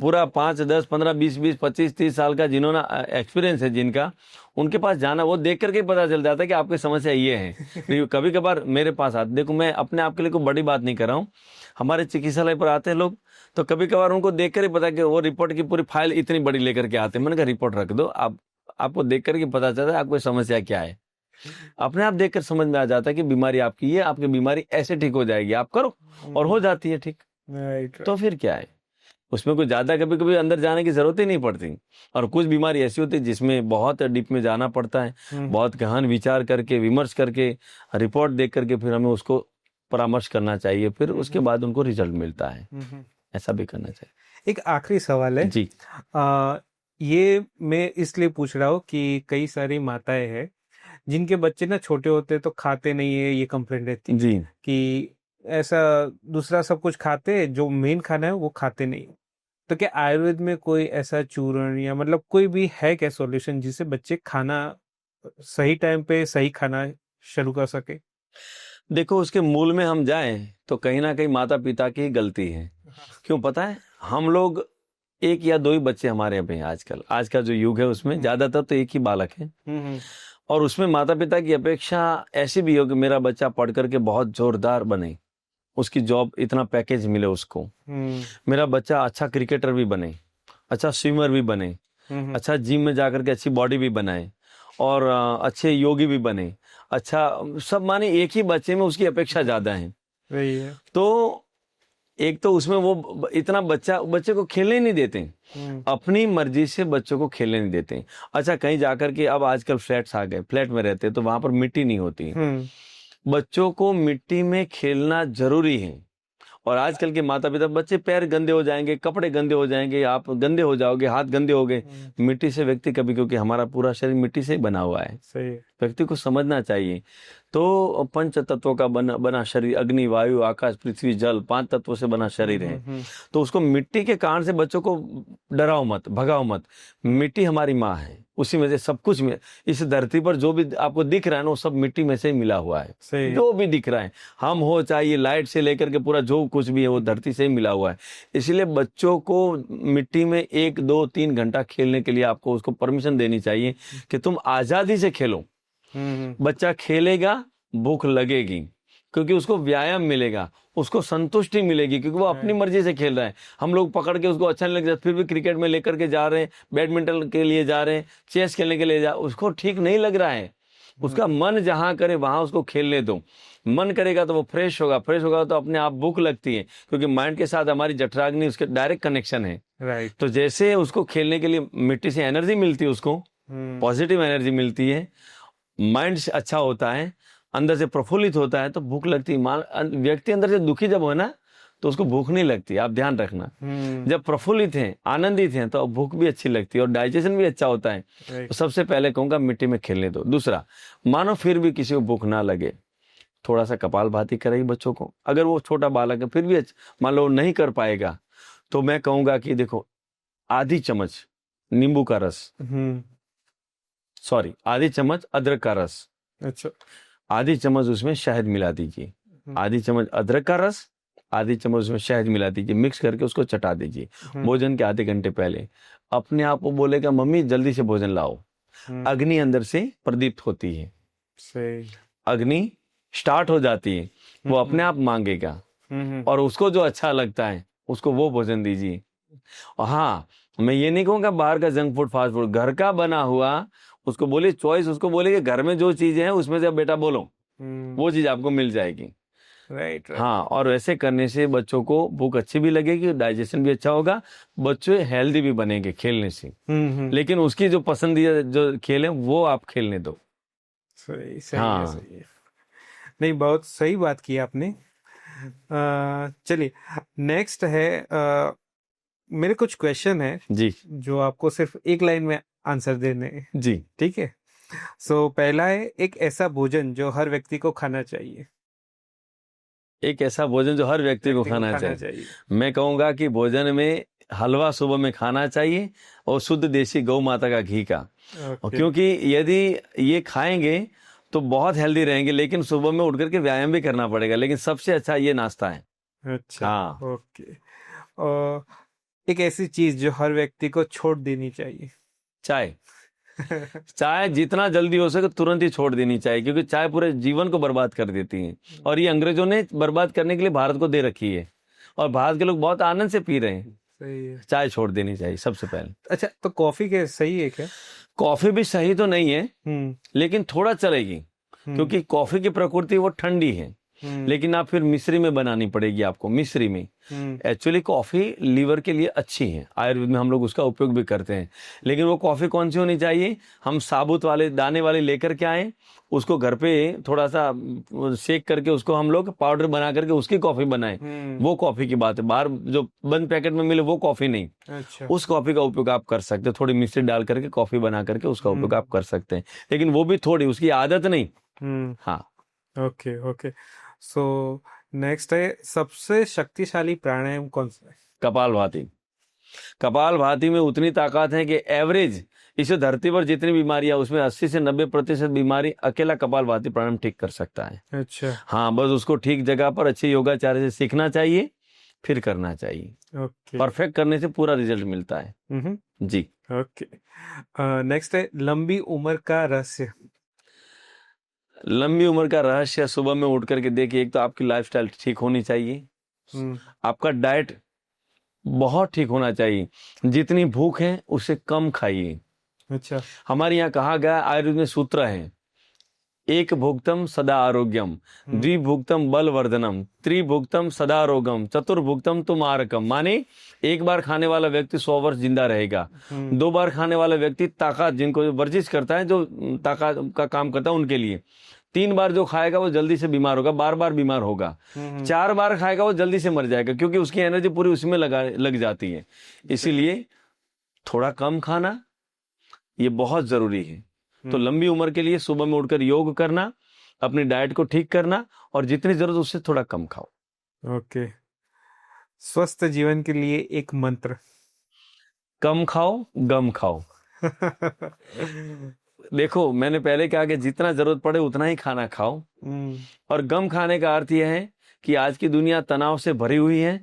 पूरा 5, 10, 15, 20, 25, 30 साल का जिन्होंने एक्सपीरियंस है जिनका, उनके पास जाना, वो देख करके पता चल जाता है कि आपकी समस्या ये है। कभी कभार मेरे पास आते, देखो मैं अपने आप के लिए कोई बड़ी बात नहीं कर रहा हूँ, हमारे चिकित्सालय पर आते हैं लोग, तो कभी कभार उनको देख कर ही पता कि वो रिपोर्ट की पूरी फाइल इतनी बड़ी लेकर के आते हैं। मैंने कहा रिपोर्ट रख दो, आपको देख करके पता चलता है आपको समस्या क्या है। अपने आप देखकर समझ में आ जाता है कि बीमारी आपकी है, आपकी बीमारी ऐसे ठीक हो जाएगी, आप करो, और हो जाती है ठीक। तो फिर क्या है, उसमें कोई ज्यादा कभी कभी अंदर जाने की जरूरत ही नहीं पड़ती। और कुछ बीमारी ऐसी होती है जिसमें बहुत डीप में जाना पड़ता है, बहुत गहन विचार करके, विमर्श करके, रिपोर्ट देख करके फिर हमें उसको परामर्श करना चाहिए, फिर उसके बाद उनको रिजल्ट मिलता है। ऐसा भी करना चाहिए। एक आखिरी सवाल है जी। ये मैं इसलिए पूछ रहा हूँ कि कई सारी माताएं हैं जिनके बच्चे ना छोटे होते तो खाते नहीं है, ये कंप्लेंट रहती है जी। कि ऐसा दूसरा सब कुछ खाते हैं, जो मेन खाना है वो खाते नहीं। तो क्या आयुर्वेद में कोई ऐसा चूर्ण या मतलब कोई भी है क्या सॉल्यूशन जिससे बच्चे खाना सही टाइम पे सही खाना शुरू कर सके? देखो, उसके मूल में हम जाएं तो कहीं ना कहीं माता पिता की ही गलती है। क्यों पता है, हम लोग 1 या 2 ही बच्चे हमारे यहाँ पे हैं आजकल। आज का जो युग है उसमें ज्यादातर तो 1 ही बालक है, और उसमें माता पिता की अपेक्षा ऐसी भी हो कि मेरा बच्चा पढ़ करके बहुत जोरदार बने, उसकी जॉब, इतना पैकेज मिले उसको, मेरा बच्चा अच्छा क्रिकेटर भी बने, अच्छा स्विमर भी बने, अच्छा जिम में जाकर के अच्छी बॉडी भी बनाए, और अच्छे योगी भी बने, अच्छा सब, माने एक ही बच्चे में उसकी अपेक्षा ज्यादा है। वही है। तो एक तो उसमें वो इतना बच्चे को खेलने नहीं देते, अपनी मर्जी से बच्चों को खेलने नहीं देते। अच्छा, कहीं जाकर के, अब आजकल फ्लैट्स आ गए, फ्लैट में रहते तो वहां पर मिट्टी नहीं होती, बच्चों को मिट्टी में खेलना जरूरी है। और आजकल के माता पिता, बच्चे पैर गंदे हो जाएंगे, कपड़े गंदे हो जाएंगे, आप गंदे हो जाओगे, हाथ गंदे हो गए, मिट्टी से व्यक्ति कभी, क्योंकि हमारा पूरा शरीर मिट्टी से ही बना हुआ है। सही। व्यक्ति को समझना चाहिए। तो 5 तत्वों का बना शरीर, अग्नि, वायु, आकाश, पृथ्वी, जल, 5 तत्वों से बना शरीर है। तो उसको मिट्टी के कारण से बच्चों को डराओ मत, भगाओ मत। मिट्टी हमारी माँ है, उसी में से सब कुछ में, इस धरती पर जो भी आपको दिख रहा है ना, वो सब मिट्टी में से ही मिला हुआ है। सही। जो भी दिख रहा है, हम हो चाहे ये लाइट से लेकर के पूरा जो कुछ भी है, वो धरती से ही मिला हुआ है। इसलिए बच्चों को मिट्टी में 1, 2, 3 घंटा खेलने के लिए आपको उसको परमिशन देनी चाहिए कि तुम आजादी से खेलो। बच्चा खेलेगा, भूख लगेगी, क्योंकि उसको व्यायाम मिलेगा, उसको संतुष्टि मिलेगी, क्योंकि वो अपनी मर्जी से खेल रहा है। हम लोग पकड़ के उसको अच्छा नहीं लग जाता, फिर भी क्रिकेट में लेकर के जा रहे हैं, बैडमिंटन के लिए जा रहे हैं, चेस खेलने के लिए उसको ठीक नहीं लग रहा है। उसका मन जहां करे वहां उसको खेलने दो। मन करेगा तो वो फ्रेश होगा, फ्रेश होगा तो अपने आप भूख लगती है, क्योंकि माइंड के साथ हमारी जठराग्नि उसके डायरेक्ट कनेक्शन है। राइट। तो जैसे उसको खेलने के लिए मिट्टी से एनर्जी मिलती है, उसको पॉजिटिव एनर्जी मिलती है, माइंड अच्छा होता है, अंदर से प्रफुल्लित होता है, तो भूख लगती है। व्यक्ति अंदर से दुखी जब हो ना तो उसको भूख नहीं लगती, आप ध्यान रखना। जब प्रफुल्लित हैं, आनंदित हैं, तो भूख भी अच्छी लगती है और डाइजेशन भी अच्छा होता है। तो सबसे पहले कहूंगा मिट्टी में खेलने दो। दूसरा, मानो फिर भी किसी को भूख ना लगे, थोड़ा सा कपालभाति करेगी बच्चों को। अगर वो छोटा बालक है फिर भी मान लो नहीं कर पाएगा, तो मैं कहूंगा कि देखो, आधी चम्मच नींबू का रस, सॉरी आधी चम्मच अदरक का रस, अच्छा, आधी चम्मच उसमें शहद मिला दीजिए, आधी चम्मच अदरक का रस, आधी चम्मच उसमें शहद मिला दीजिए, मिक्स करके उसको चटा दीजिए। भोजन के आधे घंटे पहले अपने आप वो बोलेगा मम्मी जल्दी से भोजन लाओ। अग्नि अंदर से प्रदीप्त होती है, सही, अग्नि स्टार्ट हो जाती है, वो अपने आप मांगेगा और उसको जो अच्छा लगता है उसको वो भोजन दीजिए। और हाँ, मैं ये नहीं कहूँगा बाहर का जंक फूड, फास्ट फूड, घर का बना हुआ उसको बोलिए चॉइस, उसको बोले कि घर में जो चीजें हैं उसमें से बेटा बोलो, वो चीज आपको मिल जाएगी। राइट। हाँ, और वैसे करने से बच्चों को भूख अच्छी भी लगेगी, डाइजेशन भी अच्छा होगा, बच्चे हेल्दी भी बनेंगे खेलने से। लेकिन उसकी जो पसंदीदा जो खेल है वो आप खेलने दो। सही, सही हाँ। है, सही है। नहीं, बहुत सही बात की आपने। चलिए, नेक्स्ट है, मेरे कुछ क्वेश्चन है जी जो आपको सिर्फ एक लाइन में आंसर देने हैं, जी। ठीक है? सो पहला है, एक ऐसा भोजन जो हर व्यक्ति को खाना चाहिए। एक ऐसा भोजन जो हर व्यक्ति को खाना चाहिए। मैं कहूंगा कि भोजन में हलवा सुबह में खाना चाहिए और शुद्ध देसी गौ माता का घी का। और क्योंकि यदि ये खाएंगे तो बहुत हेल्दी रहेंगे, लेकिन सुबह में उठ करके व्यायाम भी करना पड़ेगा, लेकिन सबसे अच्छा ये नाश्ता है। अच्छा, हाँ। ओके। और एक ऐसी चीज जो हर व्यक्ति को छोड़ देनी चाहिए। चाय। चाय जितना जल्दी हो सके तुरंत ही छोड़ देनी चाहिए, क्योंकि चाय पूरे जीवन को बर्बाद कर देती है, और ये अंग्रेजों ने बर्बाद करने के लिए भारत को दे रखी है, और भारत के लोग बहुत आनंद से पी रहे हैं। सही है। चाय छोड़ देनी चाहिए सबसे पहले। अच्छा, तो कॉफी के सही है क्या? कॉफी भी सही तो नहीं है, लेकिन थोड़ा चलेगी, क्योंकि कॉफी की प्रकृति वो ठंडी है। लेकिन आप फिर मिश्री में बनानी पड़ेगी आपको, मिश्री में। एक्चुअली कॉफी लीवर के लिए अच्छी है, आयुर्वेद में हम लोग उसका उपयोग भी करते हैं। लेकिन वो कॉफी कौन सी होनी चाहिए? हम साबुत वाले दाने वाले लेकर के आए, उसको घर पे थोड़ा सा सेक करके उसको हम लोग पाउडर बना करके उसकी कॉफी बनाए, वो कॉफी की बात है। बाहर जो बंद पैकेट में मिले वो कॉफी नहीं। अच्छा। उस कॉफी का उपयोग आप कर सकते हैं, थोड़ी मिश्री डाल करके कॉफी बना करके उसका उपयोग आप कर सकते हैं, लेकिन वो भी थोड़ी, उसकी आदत नहीं। हाँ। Okay, okay. सो नेक्स्ट है, सबसे शक्तिशाली प्राणायाम कौन सा है? कपालभाति। कपालभाति में उतनी ताकत है कि एवरेज इसे धरती पर जितनी बीमारियां उसमें 80 से 90% बीमारी अकेला कपालभाति प्राणायाम ठीक कर सकता है। अच्छा। हाँ, बस उसको ठीक जगह पर अच्छे योगाचार्य से सीखना चाहिए, फिर करना चाहिए। ओके। परफेक्ट करने से पूरा रिजल्ट मिलता है। जी। ओके। नेक्स्ट है, लंबी उम्र का रहस्य। लंबी उम्र का रहस्य, सुबह में उठ करके देखिए, एक तो आपकी लाइफस्टाइल ठीक होनी चाहिए, आपका डाइट बहुत ठीक होना चाहिए, जितनी भूख है उससे कम खाइए। अच्छा। हमारे यहाँ कहा गया, आयुर्वेद में सूत्र है, एक भुक्तम सदा आरोग्यम, द्विभुक्तम बलवर्धनम, त्रिभुक्तम सदा आरोग्यम, चतुर्भुक्तम तुमारकम। माने एक बार खाने वाला व्यक्ति 100 वर्ष जिंदा रहेगा, 2 बार खाने वाला व्यक्ति ताकत, जिनको वर्जिश करता है, जो ताकत का काम करता है उनके लिए, 3 बार जो खाएगा वो जल्दी से बीमार होगा, बार बार बीमार होगा, 4 बार खाएगा वो जल्दी से मर जाएगा, क्योंकि उसकी एनर्जी पूरी उसमें लग जाती है। इसीलिए थोड़ा कम खाना ये बहुत जरूरी है। तो लंबी उम्र के लिए सुबह में उठकर योग करना, अपनी डाइट को ठीक करना, और जितनी जरूरत उससे थोड़ा कम खाओ। ओके। स्वस्थ जीवन के लिए एक मंत्र। कम खाओ, गम खाओ। देखो, मैंने पहले कहा कि जितना जरूरत पड़े उतना ही खाना खाओ, और गम खाने का अर्थ यह है कि आज की दुनिया तनाव से भरी हुई है।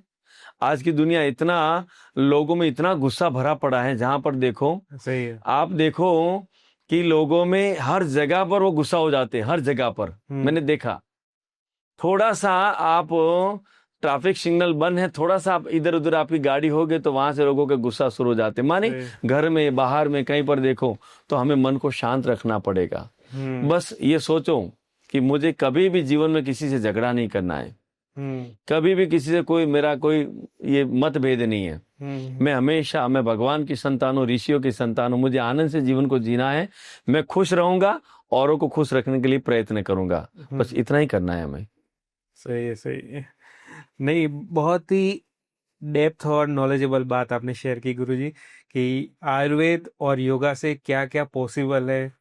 आज की दुनिया इतना, लोगों में इतना गुस्सा भरा पड़ा है, जहां पर देखो, सही है, आप देखो कि लोगों में हर जगह पर वो गुस्सा हो जाते हैं, हर जगह पर मैंने देखा। थोड़ा सा आप ट्रैफिक सिग्नल बंद है, थोड़ा सा आप इधर उधर आपकी गाड़ी हो गई तो वहां से लोगों के गुस्सा शुरू हो जाते, माने घर में बाहर में कहीं पर देखो तो हमें मन को शांत रखना पड़ेगा। बस ये सोचो कि मुझे कभी भी जीवन में किसी से झगड़ा नहीं करना है, कभी भी किसी से कोई मेरा कोई ये मतभेद नहीं है। मैं भगवान की संतान हूँ, ऋषियों की संतान हूँ, मुझे आनंद से जीवन को जीना है, मैं खुश रहूंगा, औरों को खुश रखने के लिए प्रयत्न करूंगा, बस इतना ही करना है हमें। सही है, सही है। नहीं, बहुत ही डेप्थ और नॉलेजेबल बात आपने शेयर की गुरुजी, कि आयुर्वेद और योगा से क्या क्या पॉसिबल है।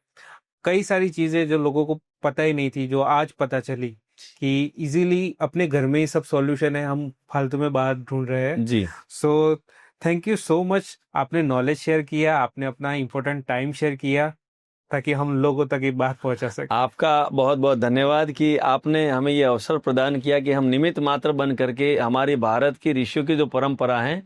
कई सारी चीजें जो लोगों को पता ही नहीं थी, जो आज पता चली कि इजीली अपने घर में ही सब सॉल्यूशन है, हम फालतू में बाहर ढूंढ रहे हैं जी। So thank you so much, आपने नॉलेज शेयर किया, आपने अपना इम्पोर्टेंट टाइम शेयर किया ताकि हम लोगों तक ये बात पहुंचा सके। आपका बहुत बहुत धन्यवाद कि आपने हमें ये अवसर प्रदान किया कि हम निमित्त मात्र बन करके हमारी भारत की ऋषियों की जो परंपरा है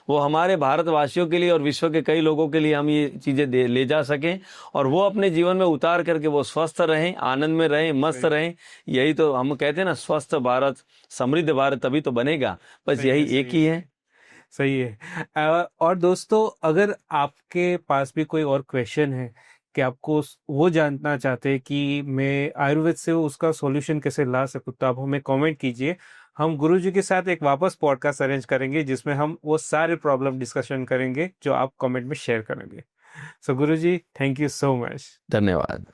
वो हमारे भारतवासियों के लिए और विश्व के कई लोगों के लिए हम ये चीजें ले जा सकें, और वो अपने जीवन में उतार करके वो स्वस्थ रहें, आनंद में रहें, मस्त रहें। यही तो हम कहते हैं ना, स्वस्थ भारत समृद्ध भारत तभी तो बनेगा, बस यही एक ही है। सही है। और दोस्तों, अगर आपके पास भी कोई और क्वेश्चन है कि आपको वो जानना चाहते हैं कि मैं आयुर्वेद से उसका सॉल्यूशन कैसे ला सकूं, तो आप हमें कमेंट कीजिए। हम गुरुजी के साथ एक वापस पॉडकास्ट अरेंज करेंगे जिसमें हम वो सारे प्रॉब्लम डिस्कशन करेंगे जो आप कमेंट में शेयर करेंगे। सो गुरुजी, थैंक यू सो मच। धन्यवाद।